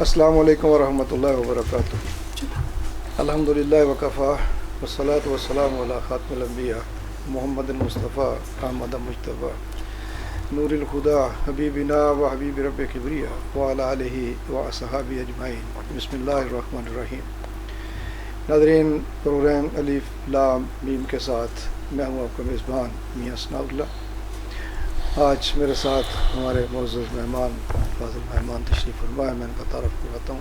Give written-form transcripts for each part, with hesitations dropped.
السلام علیکم ورحمۃ اللہ وبرکاتہ. الحمدللہ وکفا والصلاۃ والسلام علی خاتم الانبیاء محمد المصطفیٰ احمد مجتبیٰ نور الخدا حبیبنا و حبیب رب کبریٰ وعلی آلہ و اصحابہ اجمعین. بسم اللہ الرحمن الرحیم. ناظرین، پروگرام الف لام میم کے ساتھ میں ہوں آپ کا میزبان میاں ثناء اللہ. آج میرے ساتھ ہمارے معزز مہمان فاضل مہمان تشریف فرما ہے. میں ان کا تعارف کرواتا ہوں.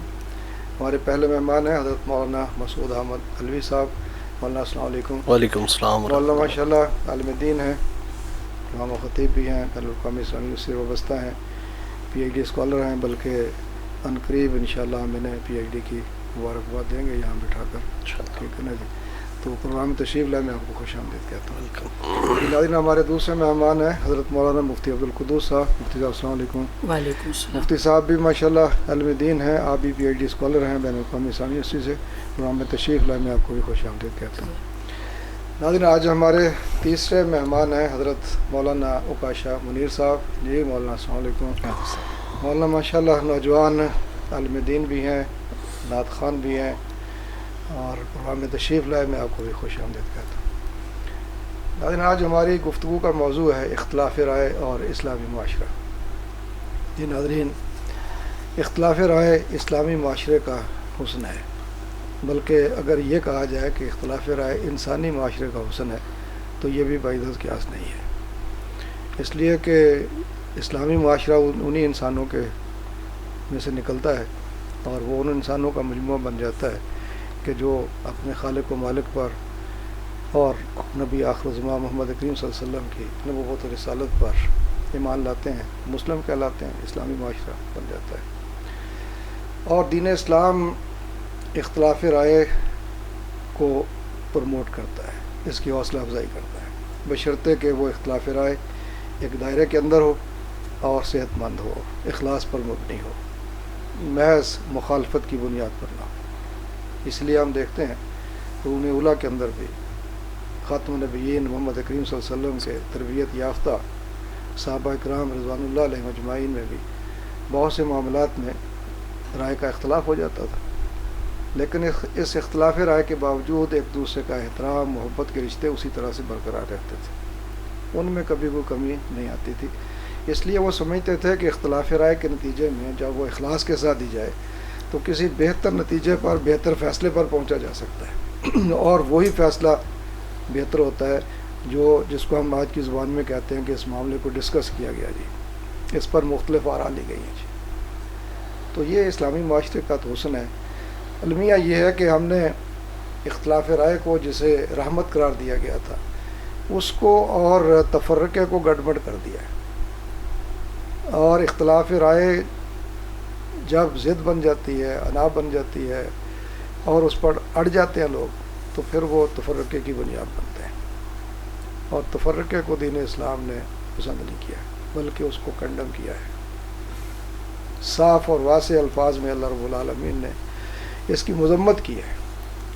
ہمارے پہلے مہمان ہیں حضرت مولانا مسعود احمد علوی صاحب. مولانا السلام علیکم. وعلیکم السلام. مولانا ماشاء اللہ عالم دین ہیں، امام و خطیب بھی ہیں، بین الاقوامی اسلامی سے وابستہ ہیں، پی ایچ ڈی اسکالر ہیں، بلکہ عنقریب انشاءاللہ ہم انہیں پی ایچ ڈی کی مبارکباد دیں گے یہاں بٹھا کر. ٹھیک ہے نا جی. تو پروگرام تشریف لائے، میں آپ کو خوش آمدید کہتا ہوں. ناظرین، ہمارے دوسرے مہمان ہیں حضرت مولانا مفتی عبدالقدوس صاحب. مفتی صاحب السلام علیکم. وعلیکم السلام. مفتی صاحب بھی ماشاءاللہ علم دین ہیں، آپ بھی پی ایچ ڈی اسکالر ہیں بین الاقوامی اسلامی یونیورسٹی سے. پروگرام میں تشریف لائے، میں آپ کو بھی خوش آمدید کہتا ہوں. ناظرین، آج ہمارے تیسرے مہمان ہیں حضرت مولانا اوکاشا منیر صاحب. جی مولانا السلام علیکم. مولانا ماشاءاللہ نوجوان عالم دین بھی ہیں، نعت خوان بھی ہیں، اور پروگرام میں تشریف لائے، میں آپ کو بھی خوش آمدید کہتا ہوں. ناظرین، آج ہماری گفتگو کا موضوع ہے اختلاف رائے اور اسلامی معاشرہ. جی ناظرین، اختلاف رائے اسلامی معاشرے کا حسن ہے، بلکہ اگر یہ کہا جائے کہ اختلاف رائے انسانی معاشرے کا حسن ہے تو یہ بھی بعید از قیاس نہیں ہے. اس لیے کہ اسلامی معاشرہ انہی انسانوں کے میں سے نکلتا ہے، اور وہ ان انسانوں کا مجموعہ بن جاتا ہے کہ جو اپنے خالق و مالک پر اور نبی آخر الزمان محمد کریم صلی اللہ علیہ وسلم کی نبوت و رسالت پر ایمان لاتے ہیں، مسلم کہلاتے ہیں، اسلامی معاشرہ بن جاتا ہے. اور دین اسلام اختلاف رائے کو پروموٹ کرتا ہے، اس کی حوصلہ افزائی کرتا ہے، بشرطے کہ وہ اختلاف رائے ایک دائرے کے اندر ہو اور صحت مند ہو، اخلاص پر مبنی ہو، محض مخالفت کی بنیاد پر نہ ہو. اس لیے ہم دیکھتے ہیں قرون اولیٰ کے اندر بھی خاتم النبیین محمد کریم صلی اللہ علیہ وسلم کے تربیت یافتہ صحابہ کرام رضوان اللہ علیہ مجمعین میں بھی بہت سے معاملات میں رائے کا اختلاف ہو جاتا تھا، لیکن اس اختلاف رائے کے باوجود ایک دوسرے کا احترام، محبت کے رشتے اسی طرح سے برقرار رہتے تھے، ان میں کبھی کوئی کمی نہیں آتی تھی. اس لیے وہ سمجھتے تھے کہ اختلاف رائے کے نتیجے میں جب وہ اخلاص کے ساتھ دی جائے تو کسی بہتر نتیجے پر، بہتر فیصلے پر پہنچا جا سکتا ہے، اور وہی فیصلہ بہتر ہوتا ہے جس کو ہم آج کی زبان میں کہتے ہیں کہ اس معاملے کو ڈسکس کیا گیا جی، اس پر مختلف آراء لی گئی ہیں جی. تو یہ اسلامی معاشرے کا تو حسن ہے. المیہ یہ ہے کہ ہم نے اختلاف رائے کو جسے رحمت قرار دیا گیا تھا اس کو اور تفرقے کو گڑبڑ کر دیا ہے. اور اختلاف رائے جب ضد بن جاتی ہے، انا بن جاتی ہے، اور اس پر اڑ جاتے ہیں لوگ، تو پھر وہ تفرقے کی بنیاد بنتے ہیں. اور تفرقے کو دین اسلام نے پسند نہیں کیا، بلکہ اس کو کنڈم کیا ہے. صاف اور واضح الفاظ میں اللہ رب العالمین نے اس کی مذمت کی ہے.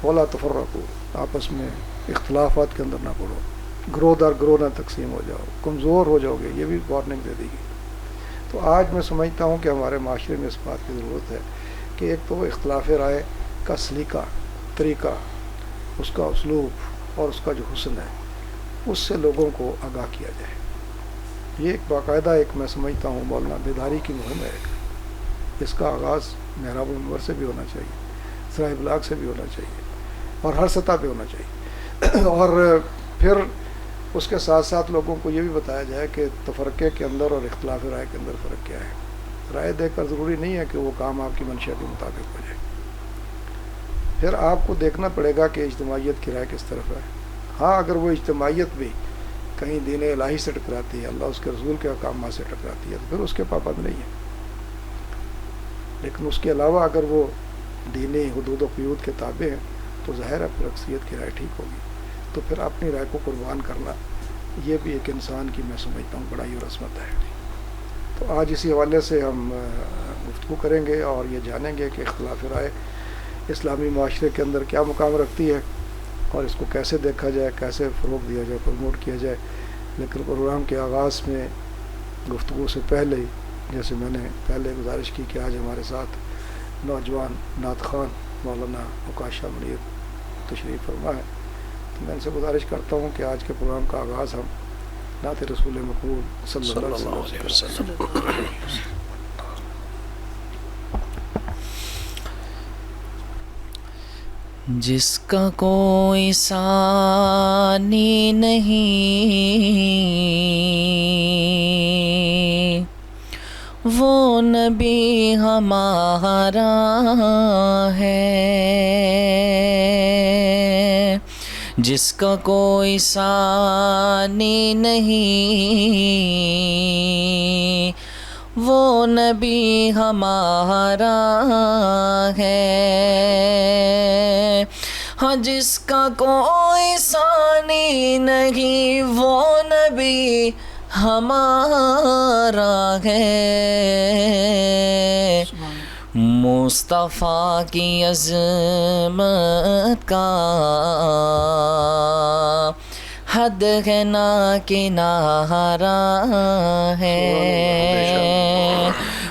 وَلَا تَفَرَّقُوا، آپس میں اختلافات کے اندر نہ پڑو، گروہ در گروہ نہ تقسیم ہو جاؤ، کمزور ہو جاؤ گے، یہ بھی وارننگ دے دی گئی. تو آج میں سمجھتا ہوں کہ ہمارے معاشرے میں اس بات کی ضرورت ہے کہ ایک تو اختلاف رائے کا سلیقہ، طریقہ، اس کا اسلوب اور اس کا جو حسن ہے، اس سے لوگوں کو آگاہ کیا جائے. یہ ایک باقاعدہ میں سمجھتا ہوں مولانا بیداری کی مہم ہے. اس کا آغاز محراب المنبر سے بھی ہونا چاہیے، ذرائع ابلاغ سے بھی ہونا چاہیے، اور ہر سطح پہ ہونا چاہیے. اور پھر اس کے ساتھ ساتھ لوگوں کو یہ بھی بتایا جائے کہ تفرقے کے اندر اور اختلاف رائے کے اندر فرق کیا ہے. رائے دے کر ضروری نہیں ہے کہ وہ کام آپ کی منشا کے مطابق ہو جائے. پھر آپ کو دیکھنا پڑے گا کہ اجتماعیت کی رائے کس طرف ہے. ہاں، اگر وہ اجتماعیت بھی کہیں دین الہی سے ٹکراتی ہے، اللہ اس کے رسول کے احکامات سے ٹکراتی ہے، تو پھر اس کے پابند نہیں ہے. لیکن اس کے علاوہ اگر وہ دینی حدود و قیود کے تابع ہیں تو ظاہر ہے پھر اکثریت کی رائے ٹھیک ہوگی. تو پھر اپنی رائے کو قربان کرنا یہ بھی ایک انسان کی، میں سمجھتا ہوں، بڑائی اور عظمت ہے. تو آج اسی حوالے سے ہم گفتگو کریں گے اور یہ جانیں گے کہ اختلاف رائے اسلامی معاشرے کے اندر کیا مقام رکھتی ہے اور اس کو کیسے دیکھا جائے، کیسے فروغ دیا جائے، پروموٹ کیا جائے. لیکن پروگرام کے آغاز میں گفتگو سے پہلے ہی جیسے میں نے پہلے گزارش کی کہ آج ہمارے ساتھ نوجوان نعت خوان مولانا عکاشہ منیر تشریف فرما ہے، تو میں ان سے گزارش کرتا ہوں کہ آج کے پروگرام کا آغاز ہم نعت رسول مقبول صلی اللہ علیہ وسلم. جس کا کوئی ثانی نہیں وہ نبی ہمارا ہے، جس کا کوئی ثانی نہیں وہ نبی ہمارا ہے. ہاں جس کا کوئی ثانی نہیں وہ نبی ہمارا ہے، مصطفیٰ کی عظمت کا حد ہے نہ کنارہ ہے،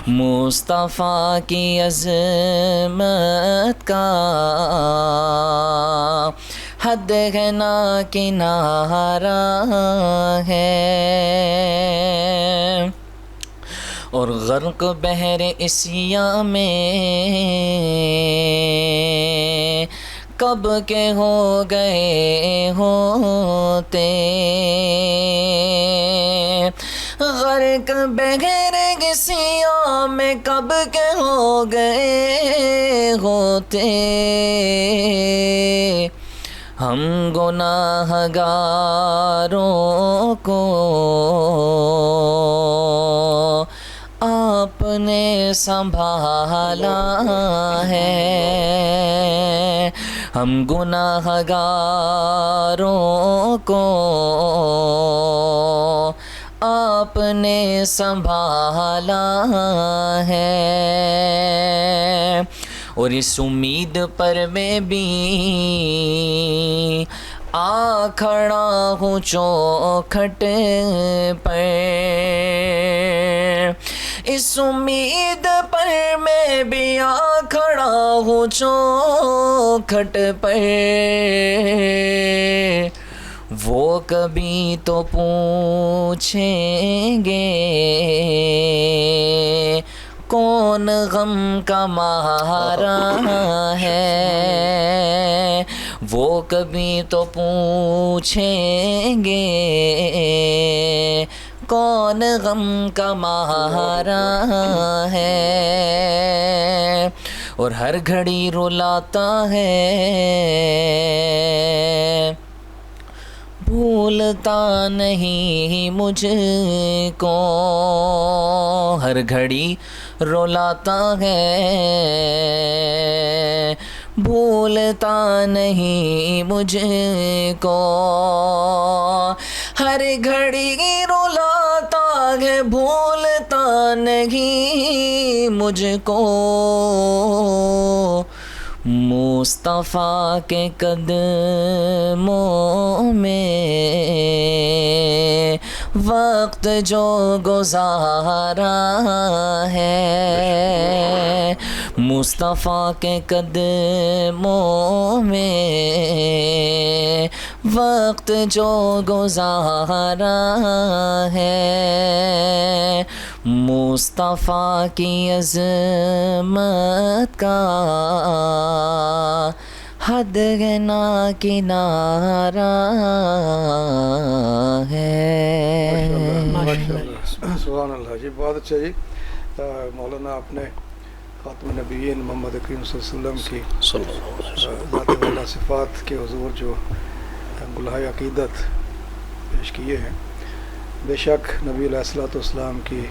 مصطفیٰ کی عظمت کا حد ہے نہ کنارہ ہے. اور غرق بحر عصیاں میں کب کے ہو گئے ہوتے، غرق بحر عصیاں میں کب کے ہو گئے ہوتے. ہم گناہ گاروں کو آپ نے سنبھالا ہے، ہم گناہ گاروں کو آپ نے سنبھالا ہے. اور اس امید پر میں بھی آ کھڑا ہوں چوکھٹ پر، اس امید پر میں بھی آ کھڑا ہوں چوکھٹ پر. وہ کبھی تو پوچھیں گے کون غم کا مارا ہے، وہ کبھی تو پوچھیں گے کون غم کا مارا ہے. اور ہر گھڑی رلاتا ہے بھولتا نہیں مجھ کو، ہر گھڑی رلاتا ہے بھولتا نہیں مجھ کو، ہر گھڑی رلاتا ہے بھولتا نہیں مجھ کو. مصطفیٰ کے قدموں میں وقت جو گزارا ہے، مصطفیٰ کے قدموں میں وقت جو گزارا ہے، مصطفیٰ کی عظمت کا حد نہ کنارہ ہے. سبحان اللہ جی، بہت اچھا جی. مولانا آپ نے خاتم النبیین محمد کریم صلی اللہ علیہ وسلم کی ذات والا صفات کے حضور جو گلہائے عقیدت پیش کیے ہیں، بے شک نبی علیہ الصلوۃ والسلام کی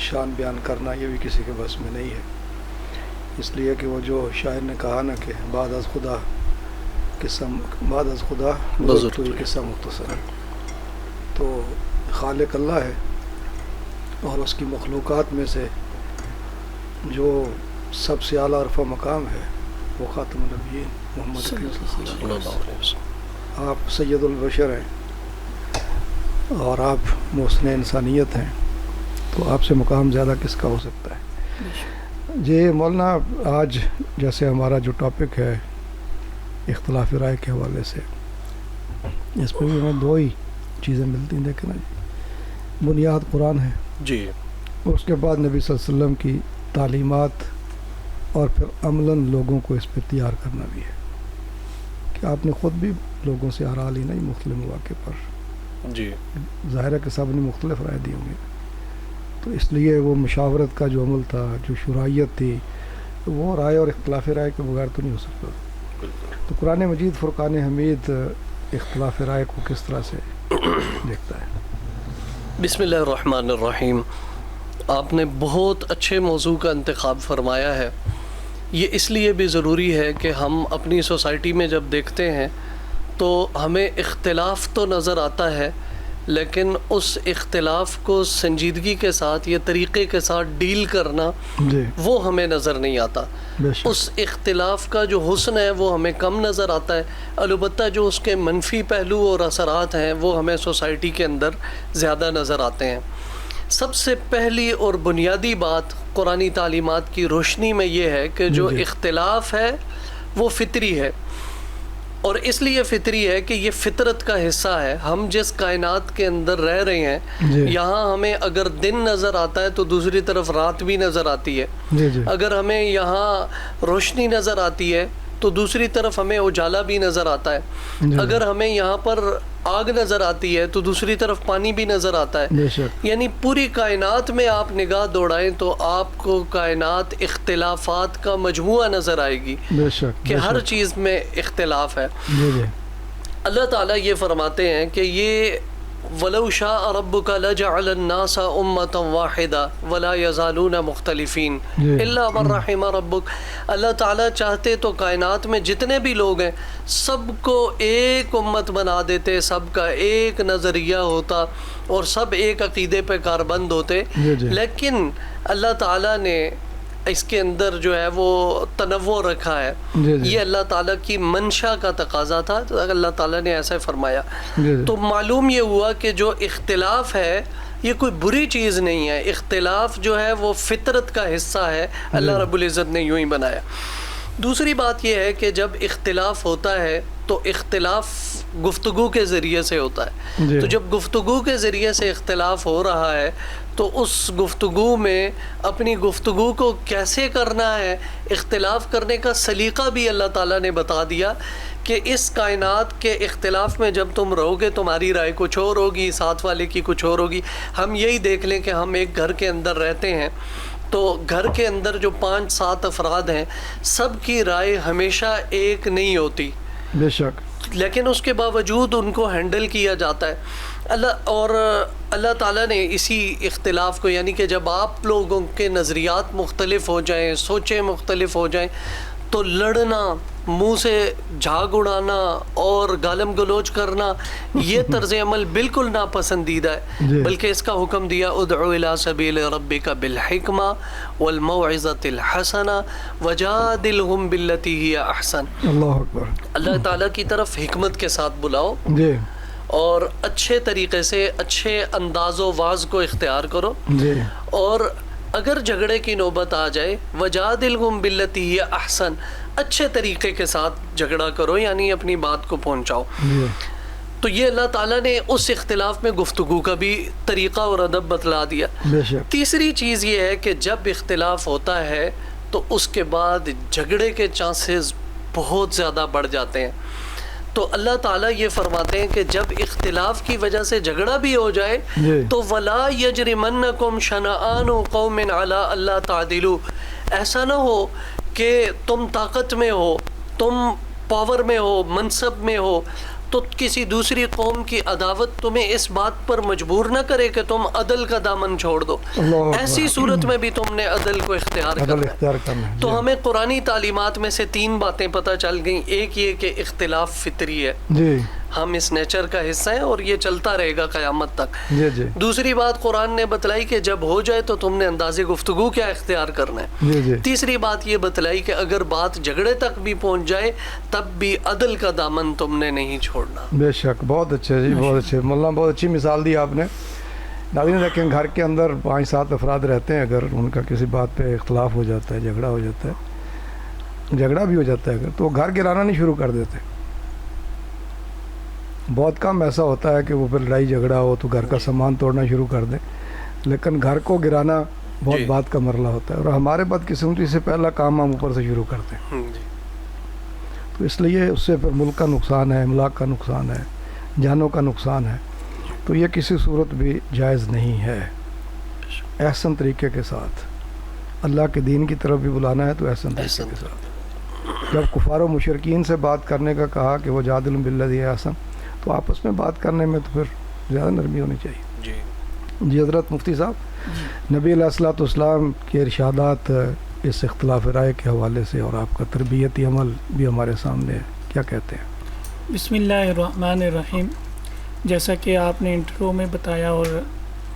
شان بیان کرنا یہ بھی کسی کے بس میں نہیں ہے، اس لیے کہ وہ جو شاعر نے کہا نا کہ بعد از خدا بزرگ تو یہ قصہ مختصر ہے. تو خالق اللہ ہے اور اس کی مخلوقات میں سے جو سب سے اعلیٰ عرفہ مقام ہے وہ خاتم النبیین محمد صلی اللہ علیہ وسلم. آپ سید البشر ہیں اور آپ محسن انسانیت ہیں، تو آپ سے مقام زیادہ کس کا ہو سکتا ہے. جی مولانا، آج جیسے ہمارا جو ٹاپک ہے اختلاف رائے کے حوالے سے، اس پہ بھی ہمیں دو ہی چیزیں ملتی ہیں. دیکھیں نا جی، بنیاد قرآن ہے جی، اور اس کے بعد نبی صلی اللہ علیہ وسلم کی تعلیمات، اور پھر عملاً لوگوں کو اس پہ تیار کرنا بھی ہے کہ آپ نے خود بھی لوگوں سے آراء لی نہیں مختلف مواقع پر. جی، ظاہر ہے کہ سب نے مختلف رائے دی ہوں گی، تو اس لیے وہ مشاورت کا جو عمل تھا، جو شرائیت تھی، وہ رائے اور اختلاف رائے کے بغیر تو نہیں ہو سکتا. تو قرآن مجید فرقان حمید اختلاف رائے کو کس طرح سے دیکھتا ہے؟ بسم اللہ الرحمن الرحیم. آپ نے بہت اچھے موضوع کا انتخاب فرمایا ہے. یہ اس لیے بھی ضروری ہے کہ ہم اپنی سوسائٹی میں جب دیکھتے ہیں تو ہمیں اختلاف تو نظر آتا ہے، لیکن اس اختلاف کو سنجیدگی کے ساتھ، یہ طریقے کے ساتھ ڈیل کرنا، جی وہ ہمیں نظر نہیں آتا. بے شک. اس اختلاف کا جو حسن ہے وہ ہمیں کم نظر آتا ہے، البتہ جو اس کے منفی پہلو اور اثرات ہیں وہ ہمیں سوسائٹی کے اندر زیادہ نظر آتے ہیں. سب سے پہلی اور بنیادی بات قرآنی تعلیمات کی روشنی میں یہ ہے کہ جو جی. اختلاف ہے وہ فطری ہے، اور اس لیے فطری ہے کہ یہ فطرت کا حصہ ہے. ہم جس کائنات کے اندر رہ رہے ہیں، جی. یہاں ہمیں اگر دن نظر آتا ہے تو دوسری طرف رات بھی نظر آتی ہے. جی جی اگر ہمیں یہاں روشنی نظر آتی ہے تو دوسری طرف ہمیں اجالا بھی نظر آتا ہے. جی. اگر ہمیں یہاں پر آگ نظر آتی ہے تو دوسری طرف پانی بھی نظر آتا ہے. بے شک. یعنی پوری کائنات میں آپ نگاہ دوڑائیں تو آپ کو کائنات اختلافات کا مجموعہ نظر آئے گی بے شک. کہ بے ہر شک. چیز میں اختلاف ہے. جی جی اللہ تعالیٰ یہ فرماتے ہیں کہ یہ وَلَوْ شَاءَ رَبُّكَ لَجَعَلَ النَّاسَ أُمَّةً وَاحِدَةً وَلَا يَزَالُونَ مُخْتَلِفِينَ إِلَّا مَن رَحِمَ رَبُّكَ. اللہ تعالیٰ چاہتے تو کائنات میں جتنے بھی لوگ ہیں سب کو ایک امت بنا دیتے، سب کا ایک نظریہ ہوتا اور سب ایک عقیدے پہ کاربند ہوتے. جی جی. لیکن اللہ تعالیٰ نے اس کے اندر جو ہے وہ تنوع رکھا ہے. جی جی. یہ اللہ تعالیٰ کی منشا کا تقاضا تھا، تو اللہ تعالیٰ نے ایسا فرمایا. جی جی. تو معلوم یہ ہوا کہ جو اختلاف ہے یہ کوئی بری چیز نہیں ہے. اختلاف جو ہے وہ فطرت کا حصہ ہے، اللہ رب العزت نے یوں ہی بنایا. دوسری بات یہ ہے کہ جب اختلاف ہوتا ہے تو اختلاف گفتگو کے ذریعے سے ہوتا ہے. جی. تو جب گفتگو کے ذریعے سے اختلاف ہو رہا ہے تو اس گفتگو میں اپنی گفتگو کو کیسے کرنا ہے، اختلاف کرنے کا سلیقہ بھی اللہ تعالیٰ نے بتا دیا کہ اس کائنات کے اختلاف میں جب تم رہو گے تمہاری رائے کچھ اور ہوگی، ساتھ والے کی کچھ اور ہوگی. ہم یہی دیکھ لیں کہ ہم ایک گھر کے اندر رہتے ہیں تو گھر کے اندر جو 5-7 افراد ہیں سب کی رائے ہمیشہ ایک نہیں ہوتی، بے شک. لیکن اس کے باوجود ان کو ہینڈل کیا جاتا ہے. اللہ تعالیٰ نے اسی اختلاف کو، یعنی کہ جب آپ لوگوں کے نظریات مختلف ہو جائیں، سوچیں مختلف ہو جائیں، تو لڑنا، منہ سے جھاگ اڑانا اور گالم گلوچ کرنا یہ طرز عمل بالکل ناپسندیدہ ہے. بلکہ اس کا حکم دیا ادعو الی سبیل ربک بالحکمہ والموعظۃ الحسنہ وجادلہم باللتی ہی احسن. اللہ اکبر. اللہ تعالیٰ کی طرف حکمت کے ساتھ بلاؤ جی اور اچھے طریقے سے اچھے انداز و واز کو اختیار کرو. جی. اور اگر جھگڑے کی نوبت آ جائے وجادلہم باللتی ہی احسن، اچھے طریقے کے ساتھ جھگڑا کرو، یعنی اپنی بات کو پہنچاؤ. جی. تو یہ اللہ تعالیٰ نے اس اختلاف میں گفتگو کا بھی طریقہ اور ادب بتلا دیا. بے شک. تیسری چیز یہ ہے کہ جب اختلاف ہوتا ہے تو اس کے بعد جھگڑے کے چانسز بہت زیادہ بڑھ جاتے ہیں. تو اللہ تعالیٰ یہ فرماتے ہیں کہ جب اختلاف کی وجہ سے جھگڑا بھی ہو جائے تو وَلَا يَجْرِمَنَّكُمْ شَنَآنُ قَوْمٍ عَلَىٰ أَلَّا تَعْدِلُوا. ایسا نہ ہو کہ تم طاقت میں ہو، تم پاور میں ہو، منصب میں ہو، تو کسی دوسری قوم کی عداوت تمہیں اس بات پر مجبور نہ کرے کہ تم عدل کا دامن چھوڑ دو. ایسی صورت میں بھی تم نے عدل کو اختیار کرنا ہے. تو ہمیں قرآنی تعلیمات میں سے 3 باتیں پتہ چل گئیں. ایک یہ کہ اختلاف فطری ہے، جی ہم اس نیچر کا حصہ ہیں اور یہ چلتا رہے گا قیامت تک. جی جی. دوسری بات قرآن نے بتلائی کہ جب ہو جائے تو تم نے انداز گفتگو کیا اختیار کرنا ہے. جی جی. تیسری بات یہ بتلائی کہ اگر بات جھگڑے تک بھی پہنچ جائے تب بھی عدل کا دامن تم نے نہیں چھوڑنا. بے شک. بہت اچھے جی، بہت اچھے مولانا، بہت اچھی مثال دی آپ نے ناظرین لیکن گھر کے اندر 5-7 افراد رہتے ہیں، اگر ان کا کسی بات پہ اختلاف ہو جاتا ہے، جھگڑا ہو جاتا ہے، جھگڑا بھی ہو جاتا ہے اگر، تو وہ گھر گرانا نہیں شروع کر دیتے. بہت کم ایسا ہوتا ہے کہ وہ پھر لڑائی جھگڑا ہو تو گھر کا سامان توڑنا شروع کر دیں، لیکن گھر کو گرانا بہت بات کا مرحلہ ہوتا ہے. اور ہمارے بدقسمتی سے پہلا کام ہم اوپر سے شروع کرتے ہیں. تو اس لیے اس سے پھر ملک کا نقصان ہے، املاک کا نقصان ہے، جانوں کا نقصان ہے. تو یہ کسی صورت بھی جائز نہیں ہے. احسن طریقے کے ساتھ اللہ کے دین کی طرف بھی بلانا ہے تو احسن طریقے کے ساتھ. جب کفار و مشرکین سے بات کرنے کا کہا کہ وہ جادل باللتی احسن، تو آپس میں بات کرنے میں تو پھر زیادہ نرمی ہونی چاہیے. جی حضرت مفتی صاحب، نبی علیہ الصلوۃ والسلام کے ارشادات اس اختلاف رائے کے حوالے سے اور آپ کا تربیتی عمل بھی ہمارے سامنے ہے، کیا کہتے ہیں؟ بسم اللہ الرحمن الرحیم. جیسا کہ آپ نے انٹرو میں بتایا اور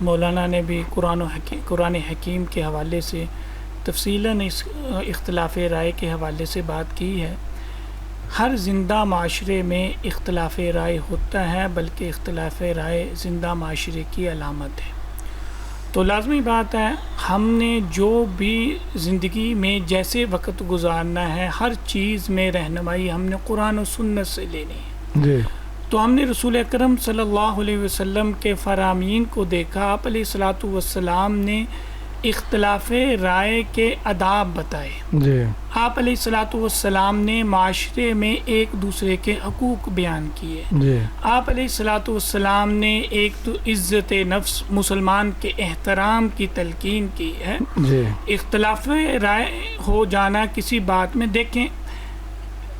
مولانا نے بھی قرآن حکیم کے حوالے سے تفصیلاً اس اختلاف رائے کے حوالے سے بات کی ہے. ہر زندہ معاشرے میں اختلاف رائے ہوتا ہے، بلکہ اختلاف رائے زندہ معاشرے کی علامت ہے. تو لازمی بات ہے ہم نے جو بھی زندگی میں جیسے وقت گزارنا ہے، ہر چیز میں رہنمائی ہم نے قرآن و سنت سے لینی ہے. جی. تو ہم نے رسول اکرم صلی اللہ علیہ وسلم کے فرامین کو دیکھا. آپ علیہ الصلاۃ والسلام نے اختلاف رائے کے آداب بتائے. جی. آپ علیہ الصلاۃ والسلام نے معاشرے میں ایک دوسرے کے حقوق بیان کیے. جی. آپ علیہ الصلاۃ والسلام نے ایک تو عزت نفس، مسلمان کے احترام کی تلقین کی ہے. جی. اختلاف رائے ہو جانا کسی بات میں، دیکھیں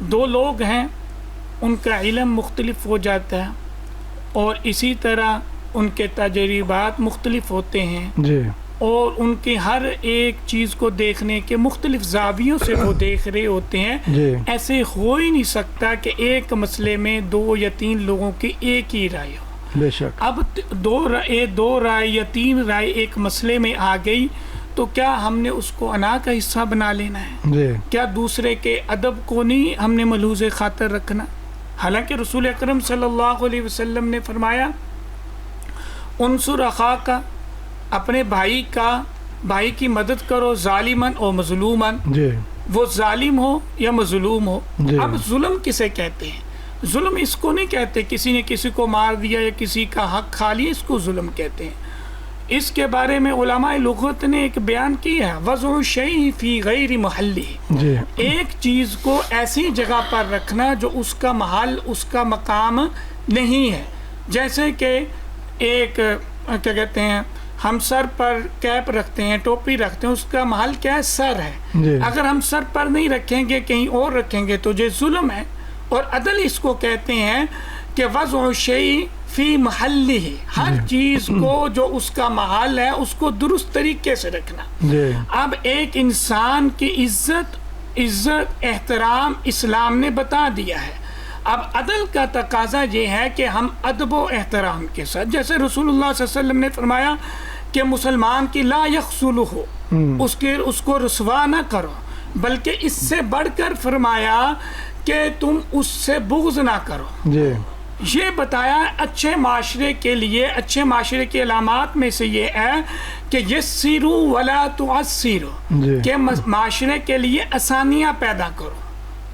دو لوگ ہیں، ان کا علم مختلف ہو جاتا ہے اور اسی طرح ان کے تجربات مختلف ہوتے ہیں. جی. اور ان کی ہر ایک چیز کو دیکھنے کے مختلف زاویوں سے وہ دیکھ رہے ہوتے ہیں. جی. ایسے ہو ہی نہیں سکتا کہ ایک مسئلے میں 2 یا 3 لوگوں کی ایک ہی رائے ہو. بے شک. اب 2 رائے یا 3 رائے ایک مسئلے میں آ گئی تو کیا ہم نے اس کو انا کا حصہ بنا لینا ہے؟ جی. کیا دوسرے کے ادب کو نہیں ہم نے ملحوظ خاطر رکھنا؟ حالانکہ رسول اکرم صلی اللہ علیہ وسلم نے فرمایا انصر اخاک، اپنے بھائی کی مدد کرو، ظالمن اور مظلومن. جی. وہ ظالم ہو یا مظلوم ہو. جی. اب ظلم کسے کہتے ہیں؟ ظلم اس کو نہیں کہتے کسی نے کسی کو مار دیا یا کسی کا حق کھا لیا، اس کو ظلم کہتے ہیں. اس کے بارے میں علماء لغت نے ایک بیان کیا ہے، وضع شیء فی غیر محلہ. جی. ایک چیز کو ایسی جگہ پر رکھنا جو اس کا محل، اس کا مقام نہیں ہے. جیسے کہ ایک کیا کہتے ہیں، ہم سر پر کیپ رکھتے ہیں، ٹوپی رکھتے ہیں، اس کا محل کیا ہے؟ سر ہے. جی. اگر ہم سر پر نہیں رکھیں گے، کہیں اور رکھیں گے تو یہ ظلم ہے. اور عدل اس کو کہتے ہیں کہ وضع شیء فی محلہ، ہر چیز کو جو اس کا محل ہے اس کو درست طریقے سے رکھنا. جی. اب ایک انسان کی عزت احترام اسلام نے بتا دیا ہے. اب عدل کا تقاضا یہ ہے کہ ہم ادب و احترام کے ساتھ، جیسے رسول اللہ صلی اللہ علیہ وسلم نے فرمایا کہ مسلمان کی لا یخذلہ، اس کو رسوا نہ کرو، بلکہ اس سے بڑھ کر فرمایا کہ تم اس سے بغض نہ کرو. جی. یہ بتایا اچھے معاشرے کے لیے. اچھے معاشرے کی علامات میں سے یہ ہے کہ یسروا ولا تعسروا، جی. کہ معاشرے کے لیے آسانیاں پیدا کرو.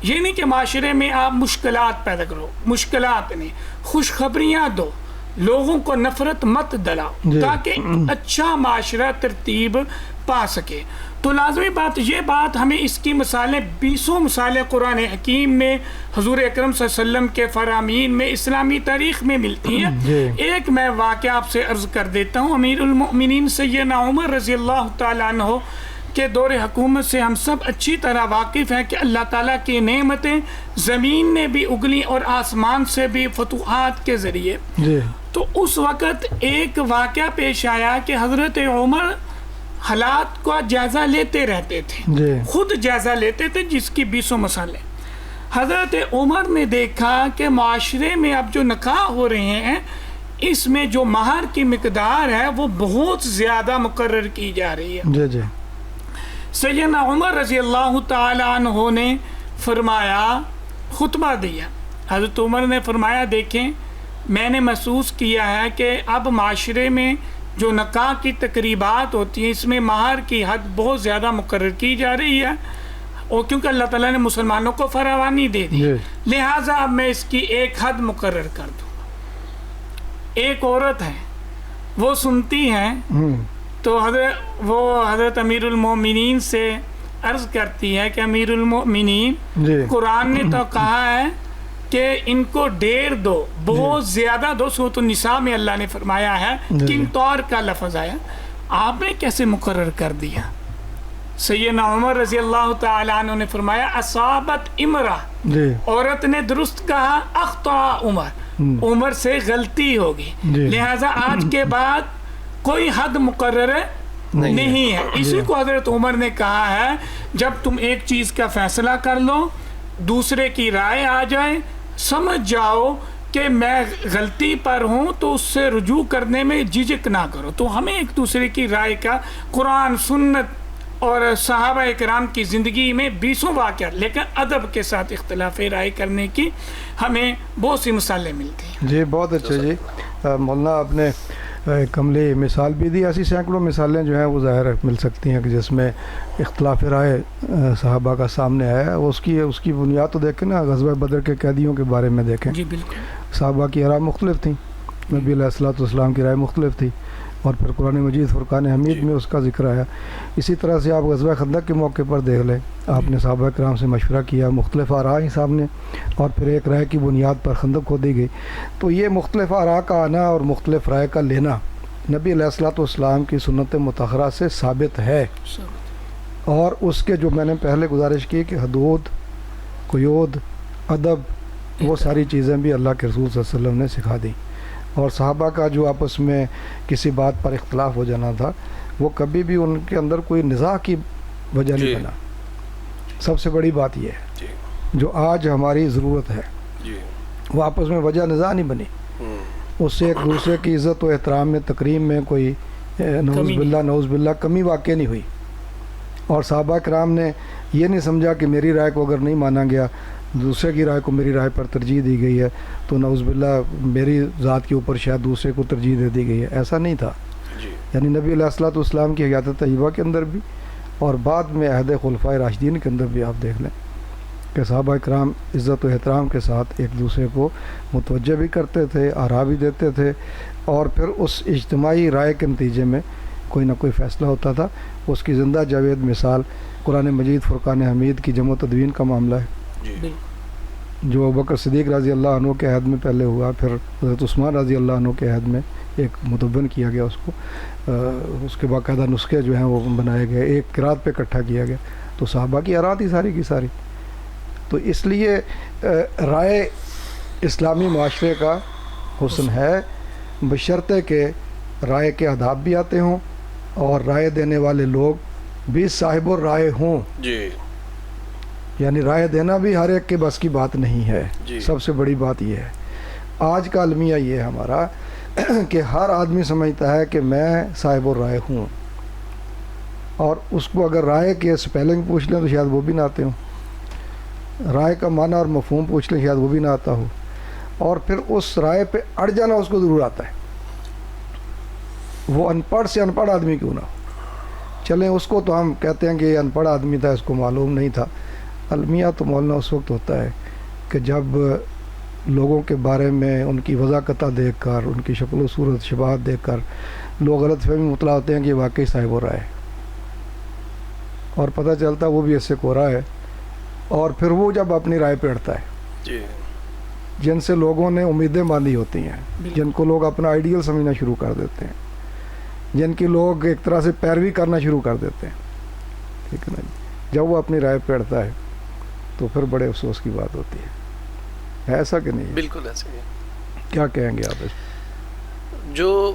یہ نہیں کہ معاشرے میں آپ مشکلات پیدا کرو، مشکلات نہیں، خوشخبریاں دو، لوگوں کو نفرت مت دلاؤ، جی. تاکہ اچھا معاشرہ ترتیب پا سکے. تو لازمی بات یہ بات ہمیں اس کی مثالیں 20 مثالیں قرآن حکیم میں، حضور اکرم صلی اللہ علیہ وسلم کے فرامین میں، اسلامی تاریخ میں ملتی ہیں. جی. ایک میں واقعہ آپ سے عرض کر دیتا ہوں. امیر المؤمنین سیدنا عمر رضی اللہ تعالیٰ عنہ کے دور حکومت سے ہم سب اچھی طرح واقف ہیں کہ اللہ تعالیٰ کی نعمتیں زمین میں بھی اگلی اور آسمان سے بھی فتوحات کے ذریعے. جی. تو اس وقت ایک واقعہ پیش آیا کہ حضرت عمر حالات کا جائزہ لیتے رہتے تھے. جی. خود جائزہ لیتے تھے، جس کی 20 مسئلے. حضرت عمر نے دیکھا کہ معاشرے میں اب جو نکاح ہو رہے ہیں اس میں جو مہر کی مقدار ہے وہ بہت زیادہ مقرر کی جا رہی ہے. جی. جی. سیدنا عمر رضی اللہ تعالی عنہ نے فرمایا، خطبہ دیا. حضرت عمر نے فرمایا دیکھیں میں نے محسوس کیا ہے کہ اب معاشرے میں جو نکاح کی تقریبات ہوتی ہیں اس میں مہر کی حد بہت زیادہ مقرر کی جا رہی ہے، اور کیونکہ اللہ تعالیٰ نے مسلمانوں کو فراوانی دے دی، لہٰذا اب میں اس کی ایک حد مقرر کر دوں. ایک عورت ہے وہ سنتی ہیں تو حضرت امیر المومنین سے عرض کرتی ہے کہ امیر المومنین قرآن نے تو کہا ہے کہ ان کو ڈیر دو، بہت زیادہ دو. سورۃ النساء میں اللہ نے فرمایا ہے قنطار کا لفظ آیا، آپ نے کیسے مقرر کر دیا؟ سیدنا عمر رضی اللہ تعالیٰ عنہ نے فرمایا اصابت امرا، عورت نے درست کہا، اخطا عمر سے غلطی ہوگی، لہذا آج کے بعد کوئی حد مقرر نہیں ہے. اسی کو حضرت عمر نے کہا ہے جب تم ایک چیز کا فیصلہ کر لو، دوسرے کی رائے آ جائے، سمجھ جاؤ کہ میں غلطی پر ہوں تو اس سے رجوع کرنے میں جھجک نہ کرو. تو ہمیں ایک دوسرے کی رائے کا قرآن، سنت اور صحابہ اکرام کی زندگی میں 20 واقعہ، لیکن ادب کے ساتھ اختلاف رائے کرنے کی ہمیں بہت سی مثالیں ملتی ہیں. جی بہت اچھا جی مولانا، آپ نے کملی مثال بھی دی. ایسی سینکڑوں مثالیں جو ہیں وہ ظاہر مل سکتی ہیں کہ جس میں اختلاف رائے صحابہ کا سامنے آیا ہے. اس کی بنیاد تو دیکھیں نا، غزوہ بدر کے قیدیوں کے بارے میں دیکھیں. جی بالکل. صحابہ کی رائے مختلف تھیں، نبی علیہ الصلوۃ والسلام کی رائے مختلف تھی، اور پھر قرآن مجید فرقان حمید میں اس کا ذکر آیا. اسی طرح سے آپ غزوہ خندق کے موقع پر دیکھ لیں، آپ نے صحابہ کرام سے مشورہ کیا، مختلف آراء ہی سامنے، اور پھر ایک رائے کی بنیاد پر خندق کھودی گئی. تو یہ مختلف آراء کا آنا اور مختلف رائے کا لینا نبی علیہ الصلوۃ والسلام کی سنت مطہرہ سے ثابت ہے. اور اس کے جو میں نے پہلے گزارش کی کہ حدود، قیود، ادب، وہ ساری چیزیں بھی اللہ کے رسول صلی اللہ علیہ وسلم نے سکھا دیں. اور صحابہ کا جو آپس میں کسی بات پر اختلاف ہو جانا تھا وہ کبھی بھی ان کے اندر کوئی نزاع کی وجہ نہیں بنا. سب سے بڑی بات یہ ہے جو آج ہماری ضرورت ہے، وہ آپس میں وجہ نزاع نہیں بنی. اس سے ایک دوسرے کی عزت و احترام میں، تکریم میں کوئی نعوذ باللہ کمی واقع نہیں ہوئی. اور صحابہ کرام نے یہ نہیں سمجھا کہ میری رائے کو اگر نہیں مانا گیا، دوسرے کی رائے کو میری رائے پر ترجیح دی گئی ہے تو نعوذ باللہ میری ذات کے اوپر شاید دوسرے کو ترجیح دے دی گئی ہے. ایسا نہیں تھا. یعنی نبی علیہ الصلوۃ والسلام کی حیات طیبہ کے اندر بھی اور بعد میں عہد خلفائے راشدین کے اندر بھی آپ دیکھ لیں کہ صحابہ کرام عزت و احترام کے ساتھ ایک دوسرے کو متوجہ بھی کرتے تھے، آراء بھی دیتے تھے، اور پھر اس اجتماعی رائے کے نتیجے میں کوئی نہ کوئی فیصلہ ہوتا تھا. اس کی زندہ جاوید مثال قرآن مجید فرقان حمید کی جمع و تدوین کا معاملہ ہے، جو ابوبکر صدیق رضی اللہ عنہ کے عہد میں پہلے ہوا، پھر حضرت عثمان رضی اللہ عنہ کے عہد میں ایک مدون کیا گیا اس کو، اس کے باقاعدہ نسخے جو ہیں وہ بنائے گئے، ایک قرات پہ اکٹھا کیا گیا. تو صحابہ کی آراء تھی ساری کی ساری. تو اس لیے رائے اسلامی معاشرے کا حسن ہے، بشرطے کہ رائے کے آداب بھی آتے ہوں اور رائے دینے والے لوگ بھی صاحب الرائے ہوں. یعنی رائے دینا بھی ہر ایک کے بس کی بات نہیں ہے. سب سے بڑی بات یہ ہے آج کا المیہ یہ ہے ہمارا کہ ہر آدمی سمجھتا ہے کہ میں صاحب الرائے ہوں، اور اس کو اگر رائے کے سپیلنگ پوچھ لیں تو شاید وہ بھی نہ آتے ہوں، رائے کا معنی اور مفہوم پوچھ لیں شاید وہ بھی نہ آتا ہو، اور پھر اس رائے پہ اڑ جانا اس کو ضرور آتا ہے، وہ ان پڑھ سے ان پڑھ آدمی کیوں نہ ہو. چلیں اس کو تو ہم کہتے ہیں کہ یہ ان پڑھ آدمی تھا، اس کو معلوم نہیں تھا. المیہ تو مولانا اس وقت ہوتا ہے کہ جب لوگوں کے بارے میں ان کی وضاقتہ دیکھ کر، ان کی شکل و صورت شباہت دیکھ کر لوگ غلط فہمی مطلع ہوتے ہیں کہ واقعی صاحب ہو رہا ہے، اور پتہ چلتا وہ بھی ایسے کو رہا ہے، اور پھر وہ جب اپنی رائے پہ اڑتا ہے جن سے لوگوں نے امیدیں باندھی ہوتی ہیں، جن کو لوگ اپنا آئیڈیل سمجھنا شروع کر دیتے ہیں، جن کی لوگ ایک طرح سے پیروی کرنا شروع کر دیتے ہیں، ٹھیک ہے نا. جب وہ اپنی رائے پہ اڑتا ہے تو پھر بڑے افسوس کی بات ہوتی ہے ایسا کہ نہیں؟ بالکل ایسے ہی. کیا کہیں گے آپ اس؟ جو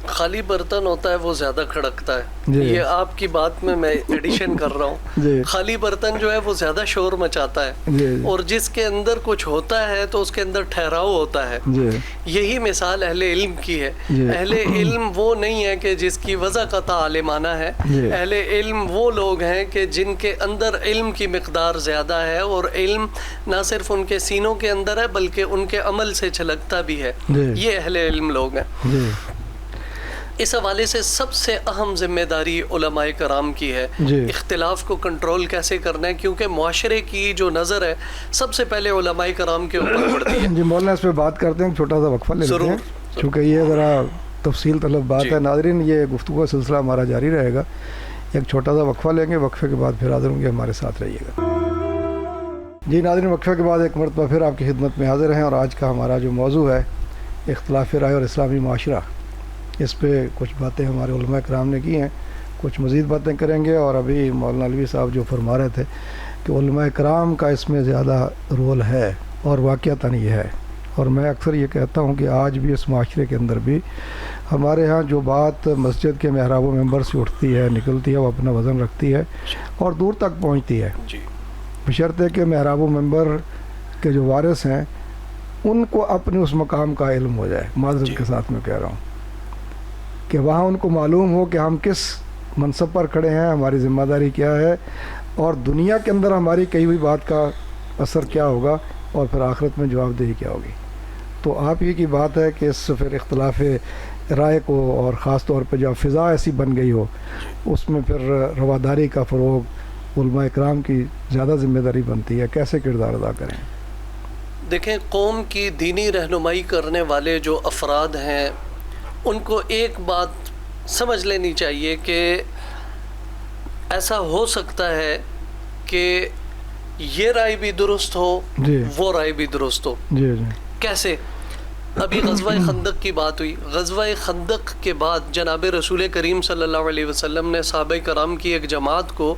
خالی برتن ہوتا ہے وہ زیادہ کھڑکتا ہے. یہ آپ کی بات میں ایڈیشن کر رہا ہوں. خالی برتن جو ہے وہ زیادہ شور مچاتا ہے، اور جس کے اندر کچھ ہوتا ہے تو اس کے اندر ٹھہراؤ ہوتا ہے. یہی مثال اہل علم کی ہے. اہل علم وہ نہیں ہے کہ جس کی وضاقتہ عالمانہ ہے. اہل علم وہ لوگ ہیں کہ جن کے اندر علم کی مقدار زیادہ ہے، اور علم نہ صرف ان کے سینوں کے اندر ہے بلکہ ان کے عمل سے چھلکتا بھی ہے. یہ اہل علم لوگ ہیں. اس حوالے سے سب سے اہم ذمہ داری علماء کرام کی ہے جی۔ اختلاف کو کنٹرول کیسے کرنا ہے، کیونکہ معاشرے کی جو نظر ہے سب سے پہلے علماء کرام کے اوپر پڑتی ہے۔ جی مولانا اس پہ بات کرتے ہیں، چھوٹا سا وقفہ لے لیتے ضرور، ہیں چونکہ یہ ذرا تفصیل طلب بات جی۔ ہے۔ ناظرین یہ گفتگو کا سلسلہ ہمارا جاری رہے گا، ایک چھوٹا سا وقفہ لیں گے، وقفے کے بعد پھر حاضر ہوں گے، ہمارے ساتھ رہیے گا۔ جی ناظرین وقفے کے بعد ایک مرتبہ پھر آپ کی خدمت میں حاضر ہیں، اور آج کا ہمارا جو موضوع ہے اختلاف رائے اور اسلامی معاشرہ، اس پہ کچھ باتیں ہمارے علماء کرام نے کی ہیں، کچھ مزید باتیں کریں گے۔ اور ابھی مولانا علوی صاحب جو فرما رہے تھے کہ علماء کرام کا اس میں زیادہ رول ہے، اور واقعتاً یہ ہے، اور میں اکثر یہ کہتا ہوں کہ آج بھی اس معاشرے کے اندر بھی ہمارے ہاں جو بات مسجد کے محراب و ممبر سے اٹھتی ہے، نکلتی ہے، وہ اپنا وزن رکھتی ہے اور دور تک پہنچتی ہے، جی بشرطے کہ محراب و ممبر کے جو وارث ہیں ان کو اپنے اس مقام کا علم ہو جائے۔ معذرت کے ساتھ میں کہہ رہا ہوں کہ وہاں ان کو معلوم ہو کہ ہم کس منصب پر کھڑے ہیں، ہماری ذمہ داری کیا ہے، اور دنیا کے اندر ہماری کہی ہوئی بات کا اثر کیا ہوگا، اور پھر آخرت میں جواب دہی کیا ہوگی۔ تو آپ ہی کی بات ہے کہ اس پھر اختلاف رائے کو، اور خاص طور پہ جب فضا ایسی بن گئی ہو، اس میں پھر رواداری کا فروغ علماء اکرام کی زیادہ ذمہ داری بنتی ہے۔ کیسے کردار ادا کریں؟ دیکھیں، قوم کی دینی رہنمائی کرنے والے جو افراد ہیں ان کو ایک بات سمجھ لینی چاہیے کہ ایسا ہو سکتا ہے کہ یہ رائے بھی درست ہو، جی وہ رائے بھی درست ہو۔ جی جی کیسے؟ ابھی غزوہ خندق کی بات ہوئی، غزوہ خندق کے بعد جناب رسول کریم صلی اللہ علیہ وسلم نے صحابہ کرام کی ایک جماعت کو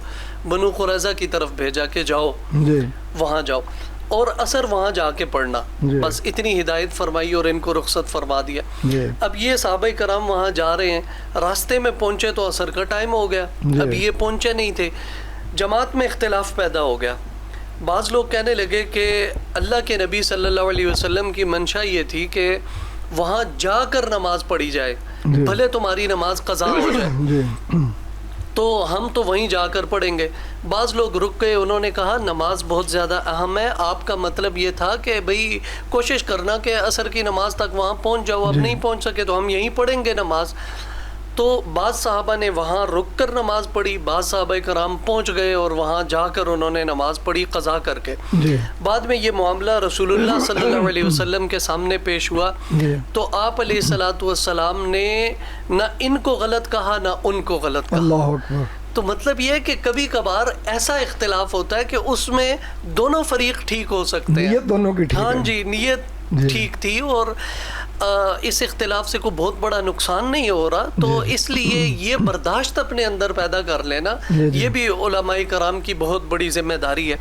بنو قریظہ کی طرف بھیجا کہ جاؤ جی وہاں جاؤ، اور اثر وہاں جا کے پڑھنا، جی۔ بس اتنی ہدایت فرمائی اور ان کو رخصت فرما دیا۔ جی اب یہ صحابہ کرام وہاں جا رہے ہیں، راستے میں پہنچے تو عصر کا ٹائم ہو گیا، جی۔ اب یہ پہنچے نہیں تھے، جماعت میں اختلاف پیدا ہو گیا۔ بعض لوگ کہنے لگے کہ اللہ کے نبی صلی اللہ علیہ وسلم کی منشا یہ تھی کہ وہاں جا کر نماز پڑھی جائے، جی۔ بھلے تمہاری نماز قضا ہو جائے، جی تو ہم تو وہیں جا کر پڑھیں گے۔ بعض لوگ رک گئے، انہوں نے کہا نماز بہت زیادہ اہم ہے، آپ کا مطلب یہ تھا کہ بھئی کوشش کرنا کہ عصر کی نماز تک وہاں پہنچ جاؤ، اب جی۔ نہیں پہنچ سکے تو ہم یہیں پڑھیں گے نماز۔ تو بعض صحابہ نے وہاں رک کر نماز پڑھی، بعض صحابہ کرام پہنچ گئے اور وہاں جا کر انہوں نے نماز پڑھی قضا کر کے۔ جی بعد میں یہ معاملہ رسول اللہ صلی اللہ علیہ وسلم کے سامنے پیش ہوا، جی تو آپ علیہ الصلوۃ والسلام نے نہ ان کو غلط کہا نہ ان کو غلط کہا۔ اللہ اکبر۔ تو مطلب یہ ہے کہ کبھی کبھار ایسا اختلاف ہوتا ہے کہ اس میں دونوں فریق ٹھیک ہو سکتے ہیں، نیت دونوں کی ٹھیک ہاں ہے۔ جی، نیت جی۔ ٹھیک تھی، اور اس اختلاف سے کوئی بہت بڑا نقصان نہیں ہو رہا، تو جی۔ اس لیے یہ برداشت اپنے اندر پیدا کر لینا، جی جی۔ یہ بھی علماء کرام کی بہت بڑی ذمہ داری ہے۔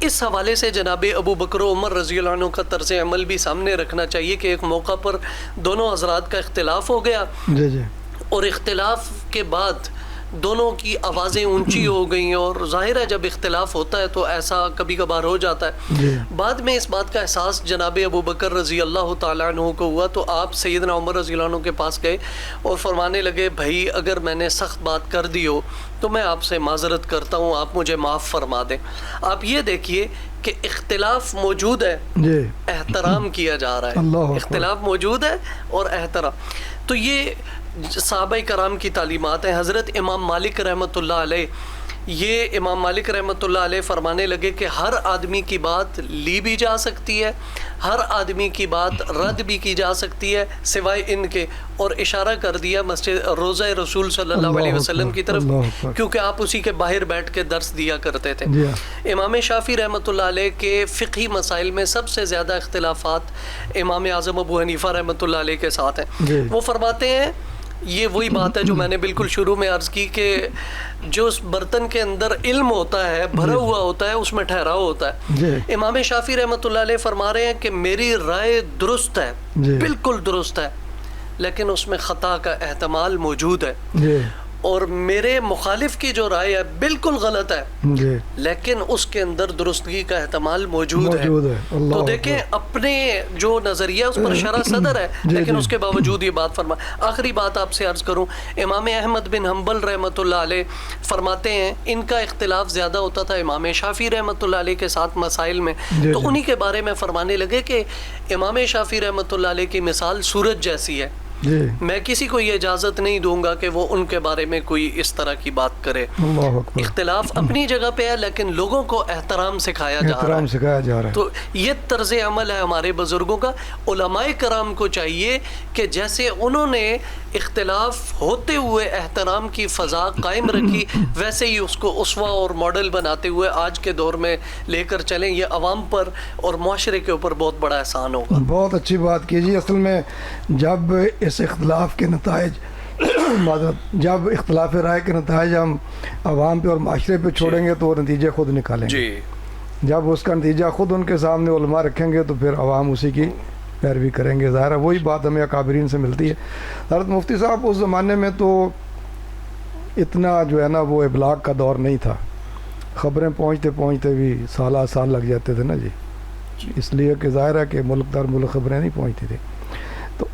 اس حوالے سے جناب ابو بکر و عمر رضی اللہ عنہ کا طرز عمل بھی سامنے رکھنا چاہیے کہ ایک موقع پر دونوں حضرات کا اختلاف ہو گیا، جی جی اور اختلاف کے بعد دونوں کی آوازیں اونچی ہو گئیں، اور ظاہر ہے جب اختلاف ہوتا ہے تو ایسا کبھی کبھار ہو جاتا ہے۔ جی بعد میں اس بات کا احساس جناب ابو بکر رضی اللہ تعالیٰ عنہ کو ہوا، تو آپ سیدنا عمر رضی اللہ عنہ کے پاس گئے اور فرمانے لگے بھائی اگر میں نے سخت بات کر دی ہو تو میں آپ سے معذرت کرتا ہوں، آپ مجھے معاف فرما دیں۔ آپ یہ دیکھیے کہ اختلاف موجود ہے، جی احترام کیا جا رہا اللہ ہے، اکبر۔ اختلاف موجود ہے اور احترام، تو یہ صحابہ کرام کی تعلیمات ہیں۔ حضرت امام مالک رحمۃ اللہ علیہ، یہ امام مالک رحمۃ اللہ علیہ فرمانے لگے کہ ہر آدمی کی بات لی بھی جا سکتی ہے، ہر آدمی کی بات رد بھی کی جا سکتی ہے سوائے ان کے، اور اشارہ کر دیا مسجد روضہ رسول صلی اللہ علیہ وسلم کی طرف، اللہ اکبر۔ کیونکہ آپ اسی کے باہر بیٹھ کے درس دیا کرتے تھے۔ جی ہاں۔ امام شافعی رحمۃ اللہ علیہ کے فقہی مسائل میں سب سے زیادہ اختلافات امام اعظم ابو حنیفہ رحمۃ اللہ علیہ کے ساتھ ہیں۔ جی۔ وہ فرماتے ہیں، یہ وہی بات ہے جو میں نے بالکل شروع میں عرض کی کہ جو اس برتن کے اندر علم ہوتا ہے، بھرا ہوا ہوتا ہے، اس میں ٹھہراؤ ہوتا ہے۔ جی امام شافعی رحمۃ اللہ علیہ فرما رہے ہیں کہ میری رائے درست ہے، جی۔ بالکل درست ہے، لیکن اس میں خطا کا احتمال موجود ہے، جی اور میرے مخالف کی جو رائے ہے بالکل غلط ہے، جی لیکن اس کے اندر درستگی کا احتمال موجود ہے۔ اللہ تو اکبر۔ دیکھیں اپنے جو نظریہ اس پر شرح صدر ہے، جی لیکن جی۔ اس کے باوجود یہ بات فرما۔ آخری بات آپ سے عرض کروں، امام احمد بن حنبل رحمۃ اللہ علیہ فرماتے ہیں ان کا اختلاف زیادہ ہوتا تھا امام شافعی رحمۃ اللہ علیہ کے ساتھ مسائل میں، جی تو جی۔ انہی کے بارے میں فرمانے لگے کہ امام شافعی رحمۃ اللہ علیہ کی مثال سورج جیسی ہے، جی میں کسی کو یہ اجازت نہیں دوں گا کہ وہ ان کے بارے میں کوئی اس طرح کی بات کرے. اللہ اکبر. اختلاف اپنی جگہ پہ ہے لیکن لوگوں کو احترام سکھایا جا رہا احترام ہے. سکھایا جا رہا ہے. تو یہ طرز عمل ہے ہمارے بزرگوں کا. علماء کرام کو چاہیے کہ جیسے انہوں نے اختلاف ہوتے ہوئے احترام کی فضا قائم رکھی ویسے ہی اس کو اسوہ اور ماڈل بناتے ہوئے آج کے دور میں لے کر چلیں. یہ عوام پر اور معاشرے کے اوپر بہت بڑا احسان ہوگا. بہت اچھی بات کی جی. اصل میں جب اس اختلاف کے نتائج جب اختلاف رائے کے نتائج ہم عوام پہ اور معاشرے پہ چھوڑیں گے تو وہ نتیجے خود نکالیں گے. جی جب اس کا نتیجہ خود ان کے سامنے علماء رکھیں گے تو پھر عوام اسی کی پیروی کریں گے. ظاہر ہے وہی بات ہمیں اکابرین سے ملتی ہے. حضرت مفتی صاحب اس زمانے میں تو اتنا جو ہے نا وہ ابلاغ کا دور نہیں تھا. خبریں پہنچتے پہنچتے بھی سالہ سال لگ جاتے تھے نا جی. اس لیے کہ ظاہر ہے کہ ملک در ملک خبریں نہیں پہنچتی تھی. تو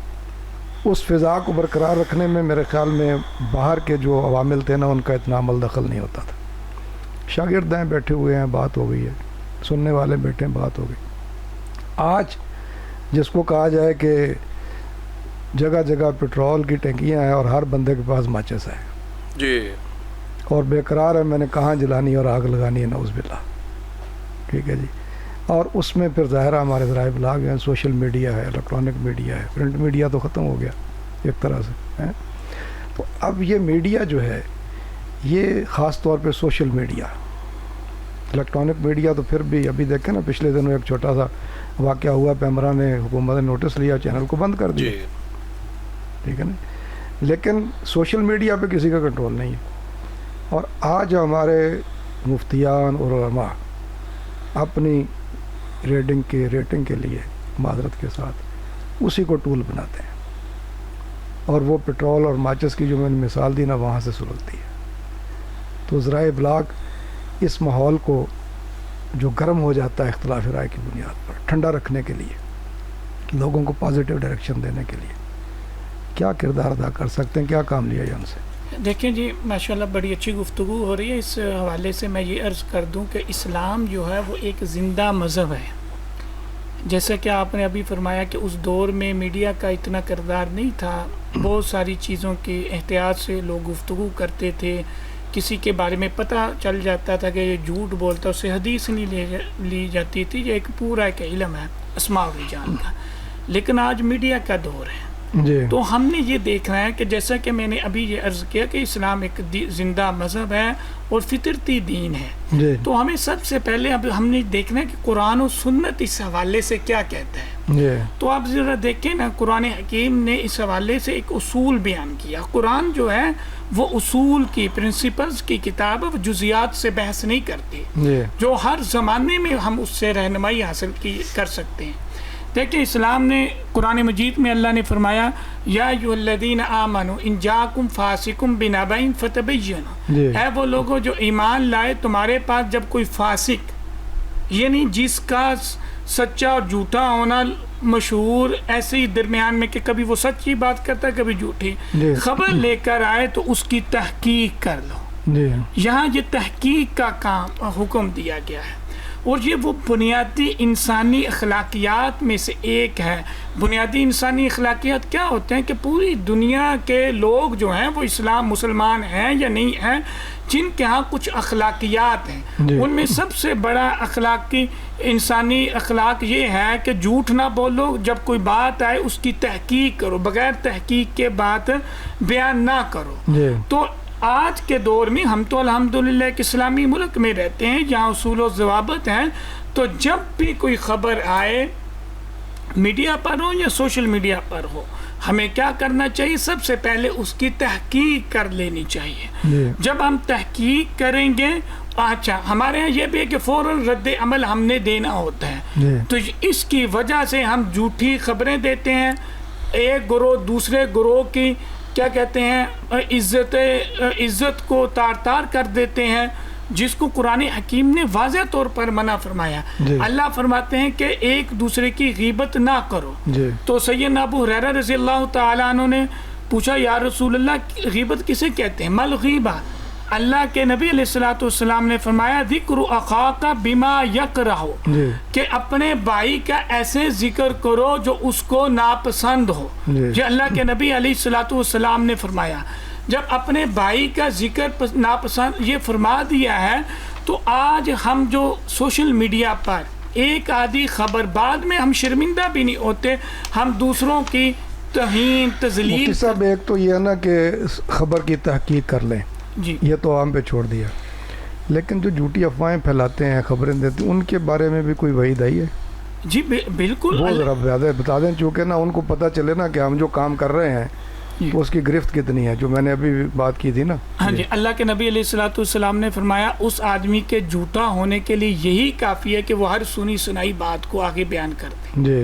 اس فضا کو برقرار رکھنے میں میرے خیال میں باہر کے جو عوامل تھے نا ان کا اتنا عمل دخل نہیں ہوتا تھا. شاگرد ہیں بیٹھے ہوئے ہیں بات ہو گئی ہے, سننے والے بیٹھے ہیں بات ہو گئی. آج جس کو کہا جائے کہ جگہ جگہ پیٹرول کی ٹینکیاں ہیں اور ہر بندے کے پاس ماچس ہے جی اور بے قرار ہے میں نے کہاں جلانی اور آگ لگانی ہے, نعوذ باللہ. ٹھیک ہے جی. اور اس میں پھر ظاہرہ ہمارے ذرائع ابلاغ ہیں, سوشل میڈیا ہے, الیکٹرانک میڈیا ہے, پرنٹ میڈیا تو ختم ہو گیا ایک طرح سے. تو اب یہ میڈیا جو ہے یہ خاص طور پہ سوشل میڈیا, الیکٹرانک میڈیا تو پھر بھی ابھی دیکھیں نا پچھلے دنوں ایک چھوٹا سا واقعہ ہوا, پیمرا نے حکومت نے نوٹس لیا, چینل کو بند کر دیا. ٹھیک ہے نا. لیکن سوشل میڈیا پہ کسی کا کنٹرول نہیں ہے. اور آج ہمارے مفتیان اور علماء اپنی ریٹنگ کے لیے معذرت کے ساتھ اسی کو ٹول بناتے ہیں اور وہ پٹرول اور ماچس کی جو میں نے مثال دی نا وہاں سے سلگتی ہے. تو ذرائع ابلاغ اس ماحول کو جو گرم ہو جاتا ہے اختلاف رائے کی بنیاد پر ٹھنڈا رکھنے کے لیے, لوگوں کو پازیٹیو ڈائریکشن دینے کے لیے کیا کردار ادا کر سکتے ہیں, کیا کام لیا جائے ان سے؟ دیکھیں جی ماشاءاللہ بڑی اچھی گفتگو ہو رہی ہے. اس حوالے سے میں یہ عرض کر دوں کہ اسلام جو ہے وہ ایک زندہ مذہب ہے. جیسا کہ آپ نے ابھی فرمایا کہ اس دور میں میڈیا کا اتنا کردار نہیں تھا, بہت ساری چیزوں کی احتیاط سے لوگ گفتگو کرتے تھے. کسی کے بارے میں پتہ چل جاتا تھا کہ یہ جھوٹ بولتا, اس سے حدیث نہیں لی جاتی تھی. یہ ایک پورا ایک علم ہے اسماء و رجال کا. لیکن آج میڈیا کا دور ہے جی. تو ہم نے یہ دیکھنا ہے کہ جیسا کہ میں نے ابھی یہ عرض کیا کہ اسلام ایک زندہ مذہب ہے اور فطرتی دین ہے جی. تو ہمیں سب سے پہلے اب ہم نے دیکھنا ہے کہ قرآن و سنت اس حوالے سے کیا کہتا ہے. جی. تو آپ ذرا دیکھیں نا, قرآن حکیم نے اس حوالے سے ایک اصول بیان کیا. قرآن جو ہے وہ اصول کی پرنسپلز کی کتاب ہے, وہ جزیات سے بحث نہیں کرتی, جی. جو ہر زمانے میں ہم اس سے رہنمائی حاصل کر سکتے ہیں. دیکھیں اسلام نے قرآن مجید میں اللہ نے فرمایا یا ایھا الذین آمنوا ان جاءکم فاسق بنبأ فتبینوا, جی. اے وہ لوگوں جو ایمان لائے تمہارے پاس جب کوئی فاسق یعنی جس کا سچا اور جھوٹا ہونا مشہور ایسے ہی درمیان میں کہ کبھی وہ سچی بات کرتا ہے کبھی جھوٹی, جی. خبر لے کر آئے تو اس کی تحقیق کر لو. جی. یہاں یہ تحقیق کا کام حکم دیا گیا ہے اور یہ وہ بنیادی انسانی اخلاقیات میں سے ایک ہے. بنیادی انسانی اخلاقیات کیا ہوتے ہیں کہ پوری دنیا کے لوگ جو ہیں وہ اسلام مسلمان ہیں یا نہیں ہیں, جن کے ہاں کچھ اخلاقیات ہیں. جی. ان میں سب سے بڑا اخلاقی انسانی اخلاق یہ ہے کہ جھوٹ نہ بولو, جب کوئی بات آئے اس کی تحقیق کرو, بغیر تحقیق کے بات بیان نہ کرو. جی. تو آج کے دور میں ہم تو الحمدللہ ایک اسلامی ملک میں رہتے ہیں جہاں اصول و ضوابط ہیں. تو جب بھی کوئی خبر آئے میڈیا پر ہو یا سوشل میڈیا پر ہو, ہمیں کیا کرنا چاہیے؟ سب سے پہلے اس کی تحقیق کر لینی چاہیے. جی. جب ہم تحقیق کریں گے, اچھا ہمارے یہاں یہ بھی ہے کہ فوراً رد عمل ہم نے دینا ہوتا ہے. جی. تو اس کی وجہ سے ہم جھوٹی خبریں دیتے ہیں, ایک گروہ دوسرے گروہ کی کیا کہتے ہیں عزت کو تار تار کر دیتے ہیں, جس کو قرآن حکیم نے واضح طور پر منع فرمایا. جی. اللہ فرماتے ہیں کہ ایک دوسرے کی غیبت نہ کرو. جی. تو سیدنا ابو ہریرہ رضی اللہ تعالیٰ عنہ نے پوچھا یا رسول اللہ غیبت کسے کہتے ہیں؟ مل غیبہ, اللہ کے نبی علیہ الصلوۃ والسلام نے فرمایا ذکر اخاک بما یکرہ، جی کہ اپنے بھائی کا ایسے ذکر کرو جو اس کو ناپسند ہو. جی. یہ اللہ کے نبی علیہ الصلوۃ والسلام نے فرمایا. جب اپنے بھائی کا ذکر ناپسند یہ فرما دیا ہے تو آج ہم جو سوشل میڈیا پر ایک آدھی خبر بعد میں ہم شرمندہ بھی نہیں ہوتے، ہم دوسروں کی توہین تذلیل. مفتی صاحب ایک تو یہ ہے نا کہ خبر کی تحقیق کر لیں، جی یہ تو عام پہ چھوڑ دیا، لیکن جو جھوٹی افواہیں پھیلاتے ہیں خبریں دیتے ہیں ان کے بارے میں بھی کوئی وعید آئی ہے؟ جی بالکل. وہ ذرا زیادہ بتا دیں، چونکہ نا ان کو پتہ چلے نا کہ ہم جو کام کر رہے ہیں تو اس کی گرفت کتنی ہے، جو میں نے ابھی بات کی تھی نا. ہاں جی. اللہ کے نبی علیہ الصلوۃ والسلام نے فرمایا اس آدمی کے جھوٹا ہونے کے لیے یہی کافی ہے کہ وہ ہر سنی سنائی بات کو آگے بیان کر دے. جی.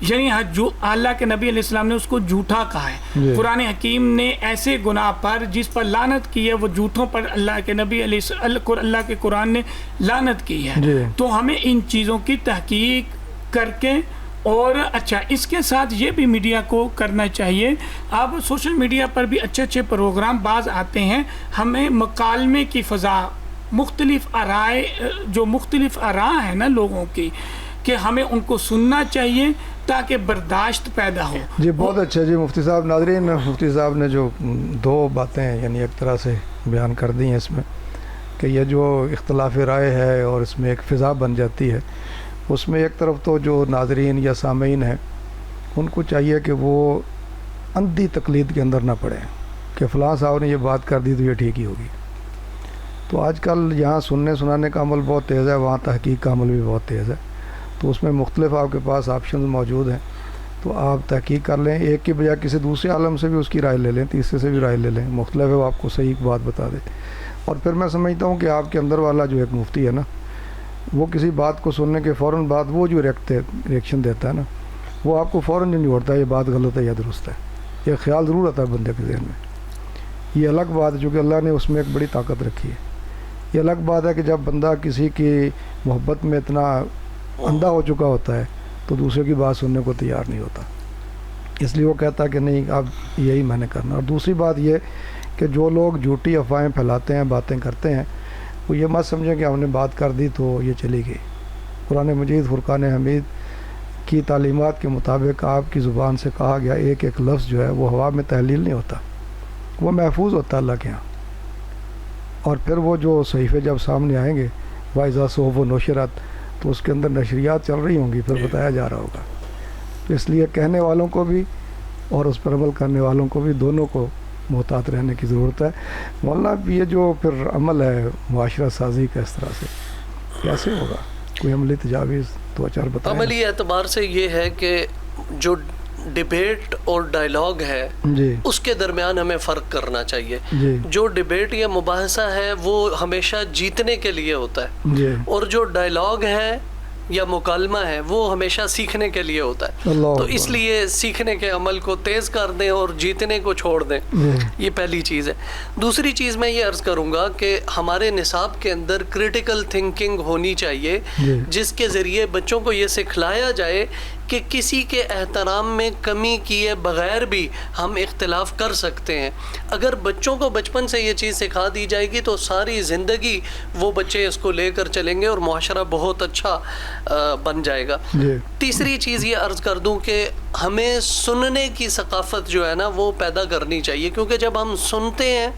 یعنی جو اللہ کے نبی علیہ السلام نے اس کو جھوٹا کہا ہے. جی. قرآن حکیم نے ایسے گناہ پر جس پر لعنت کی ہے، وہ جھوٹوں پر اللہ کے نبی علیہ اللہ کے قرآن نے لعنت کی ہے. جی. تو ہمیں ان چیزوں کی تحقیق کر کے، اور اچھا اس کے ساتھ یہ بھی میڈیا کو کرنا چاہیے. اب سوشل میڈیا پر بھی اچھے اچھے پروگرام بعض آتے ہیں، ہمیں مکالمے کی فضا، مختلف آرائے، جو مختلف آراء ہیں نا لوگوں کی، کہ ہمیں ان کو سننا چاہیے تاکہ برداشت پیدا ہو. جی بہت اچھا. جی مفتی صاحب، ناظرین مفتی صاحب نے جو دو باتیں یعنی ایک طرح سے بیان کر دی ہیں اس میں، کہ یہ جو اختلاف رائے ہے اور اس میں ایک فضا بن جاتی ہے، اس میں ایک طرف تو جو ناظرین یا سامعین ہیں ان کو چاہیے کہ وہ اندھی تقلید کے اندر نہ پڑیں کہ فلاں صاحب نے یہ بات کر دی تو یہ ٹھیک ہی ہوگی. تو آج کل یہاں سننے سنانے کا عمل بہت تیز ہے، وہاں تحقیق کا عمل بھی بہت تیز ہے، تو اس میں مختلف آپ کے پاس آپشنز موجود ہیں. تو آپ تحقیق کر لیں، ایک کی بجائے کسی دوسرے عالم سے بھی اس کی رائے لے لیں، تیسرے سے بھی رائے لے لیں، مختلف ہے وہ آپ کو صحیح بات بتا دے. اور پھر میں سمجھتا ہوں کہ آپ کے اندر والا جو ایک مفتی ہے نا، وہ کسی بات کو سننے کے فوراً بعد وہ جو ریئیکشن دیتا ہے نا، وہ آپ کو فوراً جو جوڑتا ہے یہ بات غلط ہے یا درست ہے، یہ خیال ضرور آتا ہے بندے کے ذہن میں. یہ الگ بات ہے، چونکہ اللہ نے اس میں ایک بڑی طاقت رکھی ہے. یہ الگ بات ہے کہ جب بندہ کسی کی محبت میں اتنا اندھا ہو چکا ہوتا ہے تو دوسرے کی بات سننے کو تیار نہیں ہوتا، اس لیے وہ کہتا ہے کہ نہیں اب یہی میں نے کرنا. اور دوسری بات یہ کہ جو لوگ جھوٹی افواہیں پھیلاتے ہیں، باتیں کرتے ہیں، وہ یہ مت سمجھیں کہ ہم نے بات کر دی تو یہ چلی گئی. قرآن مجید فرقان حمید کی تعلیمات کے مطابق آپ کی زبان سے کہا گیا ایک ایک لفظ جو ہے وہ ہوا میں تحلیل نہیں ہوتا، وہ محفوظ ہوتا ہے اللہ کے ہاں. اور پھر وہ جو صحیفے جب سامنے آئیں گے وَإِذَا صُحُفٌ نُشِرَتْ، تو اس کے اندر نشریات چل رہی ہوں گی، پھر بتایا جا رہا ہوگا. تو اس لیے کہنے والوں کو بھی اور اس پر عمل کرنے والوں کو بھی دونوں کو محتاط رہنے کی ضرورت ہے. مولانا یہ جو پھر عمل ہے معاشرہ سازی کا، اس طرح سے کیسے ہوگا؟ کوئی عملی تجاویز دو چار بتائیں. عملی اعتبار سے یہ ہے کہ جو ڈیبیٹ اور ڈائلاگ ہے جی اس کے درمیان ہمیں فرق کرنا چاہیے. جی جو ڈیبیٹ یا مباحثہ ہے وہ ہمیشہ جیتنے کے لیے ہوتا ہے، جی اور جو ڈائلاگ ہے یا مکالمہ ہے وہ ہمیشہ سیکھنے کے لیے ہوتا ہے. اللہ تو اس لیے سیکھنے کے عمل کو تیز کر دیں اور جیتنے کو چھوڑ دیں، یہ پہلی چیز ہے. دوسری چیز میں یہ عرض کروں گا کہ ہمارے نصاب کے اندر کریٹیکل تھنکنگ ہونی چاہیے، جس کے ذریعے بچوں کو یہ سکھلایا جائے کہ کسی کے احترام میں کمی کیے بغیر بھی ہم اختلاف کر سکتے ہیں. اگر بچوں کو بچپن سے یہ چیز سکھا دی جائے گی تو ساری زندگی وہ بچے اس کو لے کر چلیں گے اور معاشرہ بہت اچھا بن جائے گا. تیسری چیز یہ عرض کر دوں کہ ہمیں سننے کی ثقافت جو ہے نا وہ پیدا کرنی چاہیے، کیونکہ جب ہم سنتے ہیں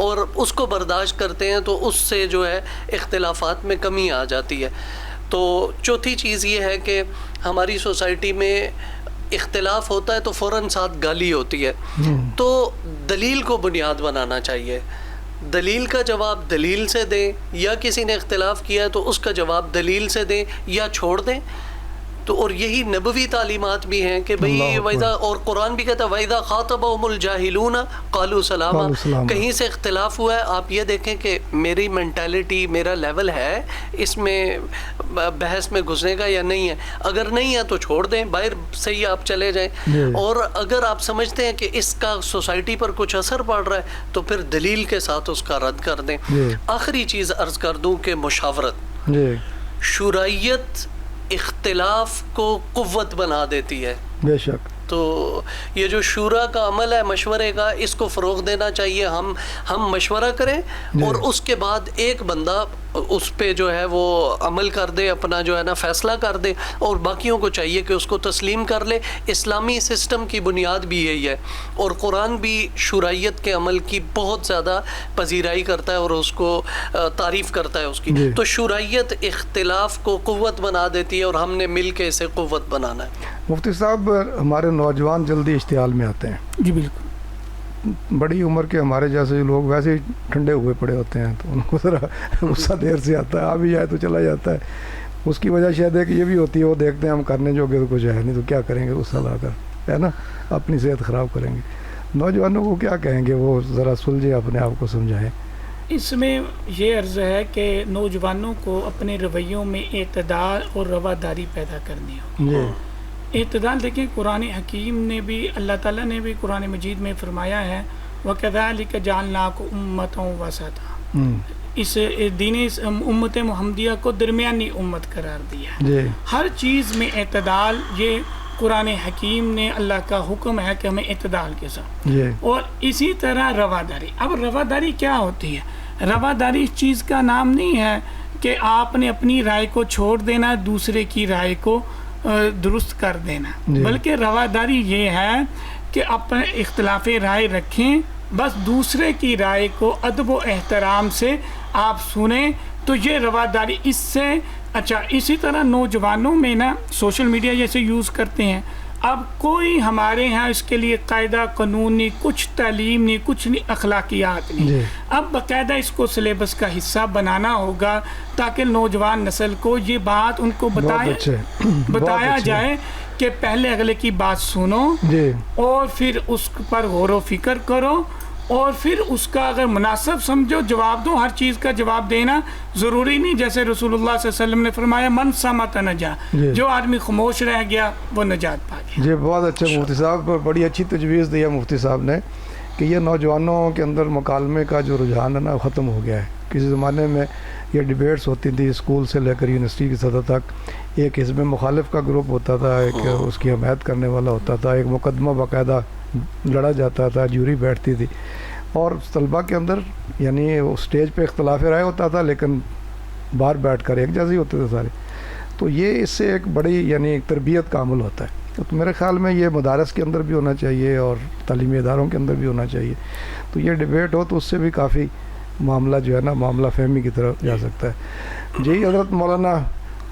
اور اس کو برداشت کرتے ہیں تو اس سے جو ہے اختلافات میں کمی آ جاتی ہے. تو چوتھی چیز یہ ہے کہ ہماری سوسائٹی میں اختلاف ہوتا ہے تو فوراً ساتھ گالی ہوتی ہے، تو دلیل کو بنیاد بنانا چاہیے. دلیل کا جواب دلیل سے دیں، یا کسی نے اختلاف کیا ہے تو اس کا جواب دلیل سے دیں یا چھوڑ دیں. تو اور یہی نبوی تعلیمات بھی ہیں کہ بھئی وَإِذَا، اور قرآن بھی کہتا ہے وَإِذَا خَاطَبَهُمُ الْجَاهِلُونَ قَالُوا سَلَامًا. کہیں سے اختلاف ہوا ہے، آپ یہ دیکھیں کہ میری مینٹیلٹی، میرا لیول ہے اس میں بحث میں گھسنے کا یا نہیں ہے. اگر نہیں ہے تو چھوڑ دیں، باہر سے ہی آپ چلے جائیں. اور اگر آپ سمجھتے ہیں کہ اس کا سوسائٹی پر کچھ اثر پڑ رہا ہے تو پھر دلیل کے ساتھ اس کا رد کر دیں. آخری چیز عرض کر دوں کہ مشاورت، شورائیت اختلاف کو قوت بنا دیتی ہے. بے شک. تو تو یہ جو شورا کا عمل ہے مشورے کا، اس کو فروغ دینا چاہیے. ہم مشورہ کریں اور اس کے بعد ایک بندہ اس پہ جو ہے وہ عمل کر دے، اپنا جو ہے نا فیصلہ کر دے، اور باقیوں کو چاہیے کہ اس کو تسلیم کر لے. اسلامی سسٹم کی بنیاد بھی یہی ہے، اور قرآن بھی شورائیت کے عمل کی بہت زیادہ پذیرائی کرتا ہے اور اس کو تعریف کرتا ہے اس کی. تو شورائیت اختلاف کو قوت بنا دیتی ہے، اور ہم نے مل کے اسے قوت بنانا ہے. مفتی صاحب، ہمارے نوجوان جلدی اشتعال میں آتے ہیں. جی بالکل. بڑی عمر کے ہمارے جیسے لوگ ویسے ہی ٹھنڈے ہوئے پڑے ہوتے ہیں، تو ان کو ذرا غصہ دیر سے آتا ہے، آ بھی جائے تو چلا جاتا ہے. اس کی وجہ شاید ہے کہ یہ بھی ہوتی ہے، وہ دیکھتے ہیں ہم کرنے جو گے تو کچھ ہے نہیں، تو کیا کریں گے غصہ لا کر، ہے نا، اپنی صحت خراب کریں گے. نوجوانوں کو کیا کہیں گے، وہ ذرا سلجھے، اپنے آپ کو سمجھائیں. اس میں یہ عرض ہے کہ نوجوانوں کو اپنے رویوں میں اعتدال اور رواداری پیدا کرنی ہو. جی. اعتدال دیکھیں، قرآن حکیم نے بھی، اللہ تعالیٰ نے بھی قرآن مجید میں فرمایا ہے وَكَذَلِكَ جَعَلْنَاكُمْ أُمَّةً وَسَطًا. اس دین امت محمدیہ کو درمیانی امت قرار دیا ہے. جی. ہر چیز میں اعتدال، یہ قرآن حکیم نے، اللہ کا حکم ہے کہ ہمیں اعتدال کے ساتھ. جی. اور اسی طرح رواداری. اب رواداری کیا ہوتی ہے؟ رواداری اس چیز کا نام نہیں ہے کہ آپ نے اپنی رائے کو چھوڑ دینا، دوسرے کی رائے کو درست کر دینا. بلکہ رواداری یہ ہے کہ اپنے اختلاف رائے رکھیں، بس دوسرے کی رائے کو ادب و احترام سے آپ سنیں، تو یہ رواداری. اس سے اچھا، اسی طرح نوجوانوں میں نا سوشل میڈیا جیسے یوز کرتے ہیں. اب کوئی ہمارے ہاں اس کے لیے قاعدہ قانون نہیں، کچھ تعلیم نہیں، کچھ نہیں، اخلاقیات نہیں. اب باقاعدہ اس کو سلیبس کا حصہ بنانا ہوگا تاکہ نوجوان نسل کو یہ بات ان کو بتایا جائے کہ پہلے اگلے کی بات سنو اور پھر اس پر غور و فکر کرو، اور پھر اس کا اگر مناسب سمجھو جواب دو. ہر چیز کا جواب دینا ضروری نہیں. جیسے رسول اللہ صلی اللہ علیہ وسلم نے فرمایا من صمت نجا، جو آدمی خاموش رہ گیا وہ نجات پا گیا. جی بہت اچھا مفتی صاحب، بڑی اچھی تجویز دی ہے مفتی صاحب نے کہ یہ نوجوانوں کے اندر مکالمے کا جو رجحان ہے نا ختم ہو گیا ہے. کسی زمانے میں یہ ڈیبیٹس ہوتی تھی اسکول سے لے کر یونیورسٹی کی سطح تک. ایک حزب مخالف کا گروپ ہوتا تھا، ایک اس کی حمایت کرنے والا ہوتا تھا، ایک مقدمہ باقاعدہ لڑا جاتا تھا، جوری بیٹھتی تھی، اور طلباء کے اندر یعنی اسٹیج پہ اختلاف رائے ہوتا تھا لیکن باہر بیٹھ کر ایک جیسے ہی ہوتے تھے سارے. تو یہ اس سے ایک بڑی یعنی ایک تربیت کا عمل ہوتا ہے. تو میرے خیال میں یہ مدارس کے اندر بھی ہونا چاہیے اور تعلیمی اداروں کے اندر بھی ہونا چاہیے. تو یہ ڈیبیٹ ہو تو اس سے بھی کافی معاملہ جو ہے نا معاملہ فہمی کی طرف جا سکتا ہے. جی حضرت مولانا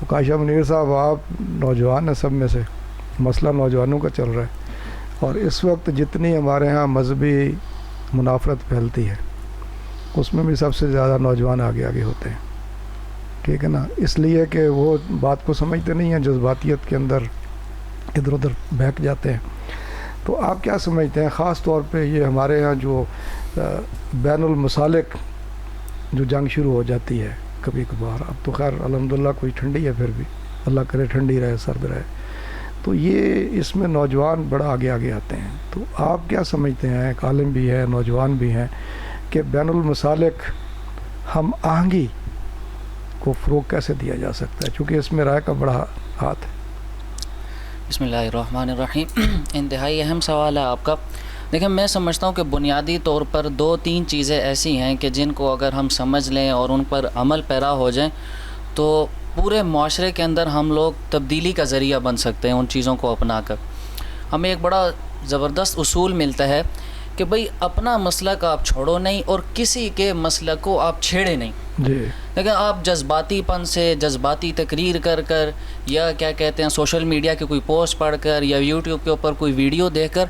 عکاشہ منیر صاحب، آپ نوجوان ہیں، سب میں سے مسئلہ نوجوانوں کا چل رہا ہے، اور اس وقت جتنی ہمارے ہاں مذہبی منافرت پھیلتی ہے اس میں بھی سب سے زیادہ نوجوان آگے ہوتے ہیں. ٹھیک ہے نا، اس لیے کہ وہ بات کو سمجھتے نہیں ہیں، جذباتیت کے اندر ادھر ادھر بہک جاتے ہیں. تو آپ کیا سمجھتے ہیں خاص طور پہ یہ ہمارے ہاں جو بین المسالک جو جنگ شروع ہو جاتی ہے کبھی کبھار، اب تو خیر الحمدللہ کوئی ٹھنڈی ہے، پھر بھی اللہ کرے ٹھنڈی رہے، سرد رہے، تو یہ اس میں نوجوان بڑا آگے آتے ہیں. تو آپ کیا سمجھتے ہیں، ایک عالم بھی ہے، نوجوان بھی ہیں، کہ بین المسالک ہم آہنگی کو فروغ کیسے دیا جا سکتا ہے، چونکہ اس میں رائے کا بڑا ہاتھ ہے. بسم اللہ الرحمن الرحیم. انتہائی اہم سوال ہے آپ کا. دیکھیں، میں سمجھتا ہوں کہ بنیادی طور پر 2-3 چیزیں ایسی ہیں کہ جن کو اگر ہم سمجھ لیں اور ان پر عمل پیرا ہو جائیں تو پورے معاشرے کے اندر ہم لوگ تبدیلی کا ذریعہ بن سکتے ہیں. ان چیزوں کو اپنا کر ہمیں ایک بڑا زبردست اصول ملتا ہے کہ بھئی اپنا مسلک آپ چھوڑو نہیں اور کسی کے مسلک کو آپ چھیڑے نہیں. جی. لیکن آپ جذباتی پن سے، جذباتی تقریر کر یا کیا کہتے ہیں سوشل میڈیا کی کوئی پوسٹ پڑھ کر یا یوٹیوب کے اوپر کوئی ویڈیو دیکھ کر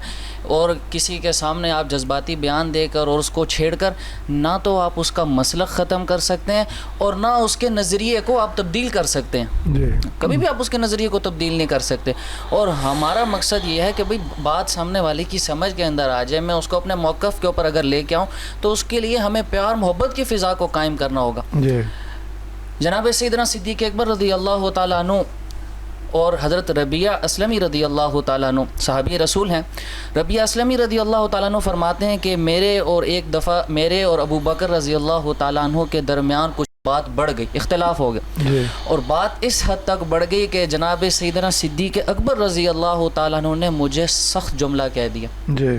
اور کسی کے سامنے آپ جذباتی بیان دے کر اور اس کو چھیڑ کر نہ تو آپ اس کا مسلک ختم کر سکتے ہیں اور نہ اس کے نظریے کو آپ تبدیل کر سکتے ہیں. جی. کبھی بھی آپ اس کے نظریے کو تبدیل نہیں کر سکتے. اور ہمارا مقصد یہ ہے کہ بھئی بات سامنے والے کی سمجھ کے اندر آ جائے، میں اس کو اپنے موقف کے اوپر اگر لے کے آؤں تو اس کے لیے ہمیں پیار محبت کی فضا کو قائم کرنا ہوگا. جی. جناب سیدنا صدیق اکبر رضی اللہ تعالیٰ عنہ اور حضرت ربیعہ اسلمی رضی اللہ تعالیٰ عنہ صحابی رسول ہیں. ربیعہ اسلمی رضی اللہ تعالیٰ عنہ فرماتے ہیں کہ میرے اور ابو بکر رضی اللہ تعالیٰ عنہ کے درمیان کچھ بات بڑھ گئی، اختلاف ہو گیا جی اور بات اس حد تک بڑھ گئی کہ جناب سیدنا صدیق اکبر رضی اللہ تعالیٰ عنہ نے مجھے سخت جملہ کہہ دیا، جی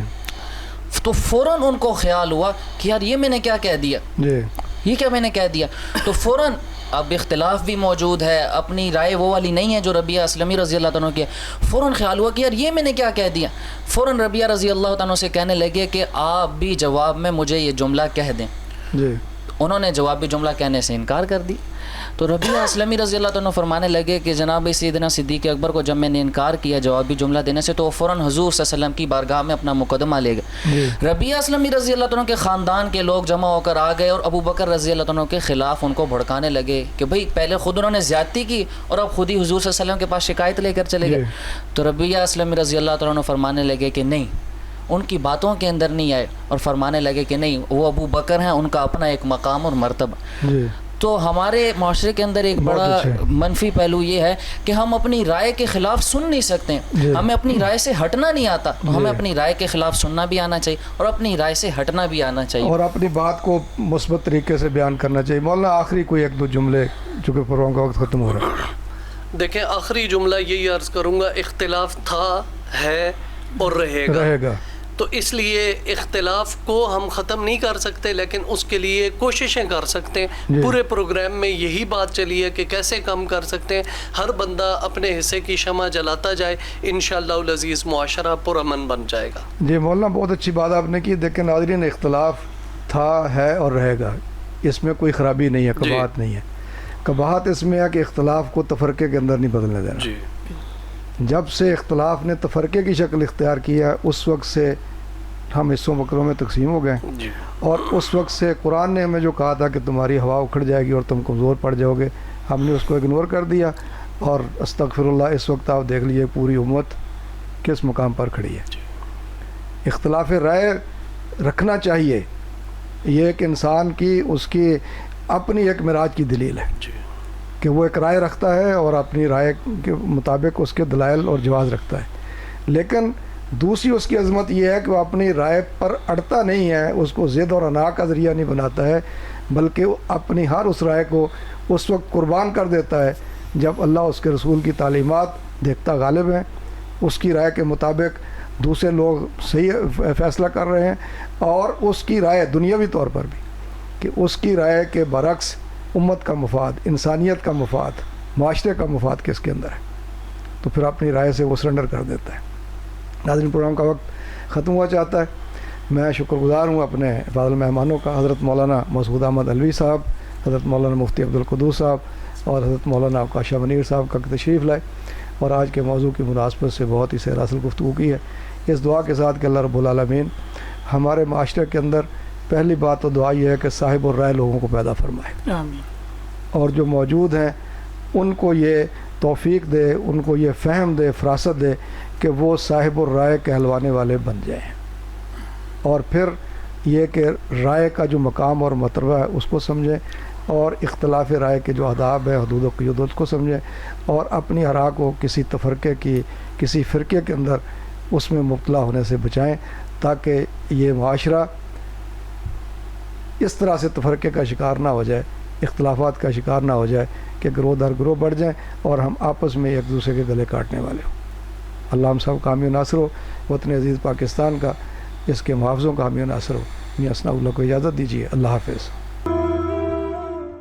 تو فوراً ان کو خیال ہوا کہ یار یہ میں نے کیا کہہ دیا، جی یہ کیا میں نے کہہ دیا. تو فوراً اب اختلاف بھی موجود ہے، اپنی رائے وہ والی نہیں ہے جو ربیہ اسلمی رضی اللہ تعالیٰ کی. فوراً خیال ہوا کہ یار یہ میں نے کیا کہہ دیا. فوراً ربیہ رضی اللہ تعالیٰ سے کہنے لگے کہ آپ بھی جواب میں مجھے یہ جملہ کہہ دیں. جی انہوں نے جوابی جملہ کہنے سے انکار کر دی. تو ربیہ اسلمی رضی اللہ تعالیٰ فرمانے لگے کہ جناب سیدنا صدیق اکبر کو جب میں نے انکار کیا جوابی جملہ دینے سے تو وہ فوراً حضور صلی اللہ علیہ وسلم کی بارگاہ میں اپنا مقدمہ لے گئے. ربیہ اسلمی رضی اللہ تعالیٰ کے خاندان کے لوگ جمع ہو کر آ گئے اور ابو بکر رضی اللہ تعالیٰ کے خلاف ان کو بھڑکانے لگے کہ بھئی پہلے خود انہوں نے زیادتی کی اور اب خود ہی حضور صلی اللہ علیہ وسلم کے پاس شکایت لے کر چلے گئے. تو ربیہ اسلمی رضی اللہ تعالیٰ فرمانے لگے کہ نہیں، ان کی باتوں کے اندر نہیں آئے اور فرمانے لگے کہ نہیں، وہ ابو بکر ہیں، ان کا اپنا ایک مقام اور مرتبہ. تو ہمارے معاشرے کے اندر ایک بڑا منفی پہلو یہ ہے کہ ہم اپنی رائے کے خلاف سن نہیں سکتے، ہمیں اپنی رائے سے ہٹنا نہیں آتا. تو ہمیں اپنی رائے کے خلاف سننا بھی آنا چاہیے اور اپنی رائے سے ہٹنا بھی آنا چاہیے اور اپنی بات کو مثبت طریقے سے بیان کرنا چاہیے. مولانا آخری کوئی ایک دو جملے، چونکہ پروگرام کا وقت ختم ہو رہا ہے. دیکھیں آخری جملہ یہی عرض کروں گا، اختلاف تھا، ہے اور رہے گا. تو اس لیے اختلاف کو ہم ختم نہیں کر سکتے لیکن اس کے لیے کوششیں کر سکتے ہیں. پورے پروگرام میں یہی بات چلی ہے کہ کیسے کم کر سکتے ہیں. ہر بندہ اپنے حصے کی شمع جلاتا جائے، انشاءاللہ العزیز معاشرہ پرامن بن جائے گا. جی مولانا بہت اچھی بات آپ نے کی. دیکھیں ناظرین، اختلاف تھا، ہے اور رہے گا، اس میں کوئی خرابی نہیں ہے، قباحت نہیں ہے. قباحت اس میں ہے کہ اختلاف کو تفرقے کے اندر نہیں بدلنے دینا. جب سے اختلاف نے تفرقے کی شکل اختیار کیا اس وقت سے ہم حصوں بکروں میں تقسیم ہو گئے. اور اس وقت سے قرآن نے ہمیں جو کہا تھا کہ تمہاری ہوا اکھڑ جائے گی اور تم کمزور پڑ جاؤ گے، ہم نے اس کو اگنور کر دیا. اور استغفر اللہ، اس وقت آپ دیکھ لیجیے پوری امت کس مقام پر کھڑی ہے. اختلاف رائے رکھنا چاہیے، یہ ایک انسان کی اس کی اپنی ایک معراج کی دلیل ہے کہ وہ ایک رائے رکھتا ہے اور اپنی رائے کے مطابق اس کے دلائل اور جواز رکھتا ہے. لیکن دوسری اس کی عظمت یہ ہے کہ وہ اپنی رائے پر اڑتا نہیں ہے، اس کو ضد اور انا کا ذریعہ نہیں بناتا ہے، بلکہ وہ اپنی ہر اس رائے کو اس وقت قربان کر دیتا ہے جب اللہ اس کے رسول کی تعلیمات دیکھتا غالب ہیں، اس کی رائے کے مطابق دوسرے لوگ صحیح فیصلہ کر رہے ہیں، اور اس کی رائے دنیاوی طور پر بھی کہ اس کی رائے کے برعکس امت کا مفاد، انسانیت کا مفاد، معاشرے کا مفاد کس کے اندر ہے، تو پھر اپنی رائے سے وہ سرنڈر کر دیتا ہے. ناظرین پروگرام کا وقت ختم ہوا چاہتا ہے. میں شکر گزار ہوں اپنے فاضل مہمانوں کا، حضرت مولانا مسعود احمد علوی صاحب، حضرت مولانا مفتی عبدالقدوس صاحب اور حضرت مولانا اوقاشہ منیر صاحب کا تشریف لائے اور آج کے موضوع کی مناسبت سے بہت ہی سیر حاصل گفتگو کی ہے. اس دعا کے ساتھ کہ اللہ رب العالمین ہمارے معاشرے کے اندر پہلی بات تو دعا یہ ہے کہ صاحب الرائے لوگوں کو پیدا فرمائے، آمین. اور جو موجود ہیں ان کو یہ توفیق دے، ان کو یہ فہم دے، فراست دے کہ وہ صاحب الرائے کہلوانے والے بن جائیں. اور پھر یہ کہ رائے کا جو مقام اور مرتبہ ہے اس کو سمجھیں، اور اختلاف رائے کے جو آداب ہے، حدود و قیود کو سمجھیں، اور اپنی آراء کو کسی تفرقے کی، کسی فرقے کے اندر اس میں مبتلا ہونے سے بچائیں، تاکہ یہ معاشرہ اس طرح سے تفرقے کا شکار نہ ہو جائے، اختلافات کا شکار نہ ہو جائے کہ گروہ در گروہ بڑھ جائیں اور ہم آپس میں ایک دوسرے کے گلے کاٹنے والے ہوں. اللہ ہم سب کا حامی و ناصر ہو. وطن عزیز پاکستان کا، اس کے محافظوں کا حامی و ناصر ہو. میاں ثناء اللہ کو اجازت دیجیے. اللہ حافظ.